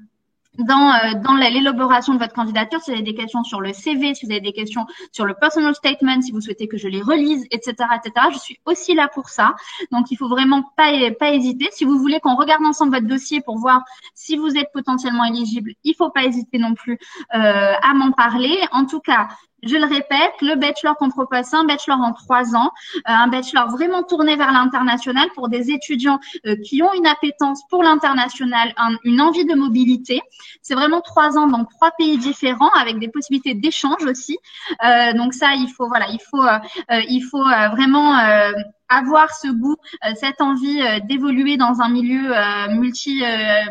dans l'élaboration de votre candidature, si vous avez des questions sur le CV, si vous avez des questions sur le personal statement, si vous souhaitez que je les relise, etc., etc., je suis aussi là pour ça. Donc, il faut vraiment pas hésiter. Si vous voulez qu'on regarde ensemble votre dossier pour voir si vous êtes potentiellement éligible, il faut pas hésiter non plus à m'en parler. En tout cas, je le répète, le bachelor qu'on propose, c'est un bachelor en 3 ans, un bachelor vraiment tourné vers l'international pour des étudiants qui ont une appétence pour l'international, une envie de mobilité. C'est vraiment 3 ans dans 3 pays différents avec des possibilités d'échange aussi. Donc ça, il faut vraiment avoir ce goût, cette envie d'évoluer dans un milieu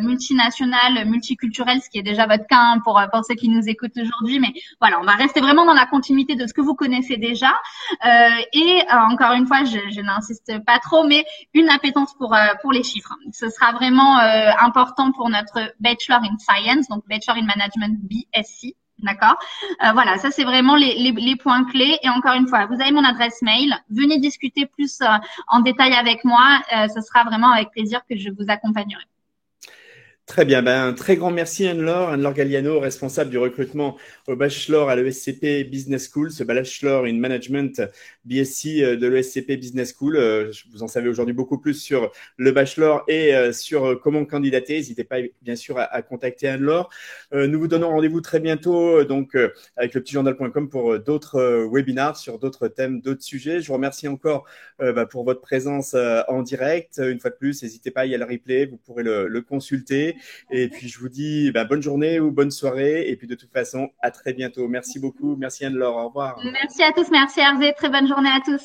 multinational, multiculturel, ce qui est déjà votre cas hein, pour ceux qui nous écoutent aujourd'hui. Mais voilà, on va rester vraiment dans la continuité de ce que vous connaissez déjà. Encore une fois, je n'insiste pas trop, mais une appétence pour les chiffres. Ce sera vraiment important pour notre Bachelor in Science, donc Bachelor in Management BSc. D'accord. Voilà, ça c'est vraiment les points clés. Et encore une fois, vous avez mon adresse mail. Venez discuter plus en détail avec moi. Ce sera vraiment avec plaisir que je vous accompagnerai. Très bien, ben, un très grand merci Anne-Laure Galliano, responsable du recrutement au bachelor à l'ESCP Business School, ce bachelor in management BSc de l'ESCP Business School. Vous en savez aujourd'hui beaucoup plus sur le bachelor et sur comment candidater. N'hésitez pas bien sûr à contacter Anne-Laure. Nous vous donnons rendez-vous très bientôt donc avec le petitjournal.com pour d'autres webinars sur d'autres thèmes, d'autres sujets. Je vous remercie encore pour votre présence en direct. Une fois de plus, n'hésitez pas, il y a le replay, vous pourrez le consulter. Et puis, je vous dis bonne journée ou bonne soirée. Et puis, de toute façon, à très bientôt. Merci beaucoup. Merci Anne-Laure. Au revoir. Merci à tous. Merci Hervé. Très bonne journée à tous.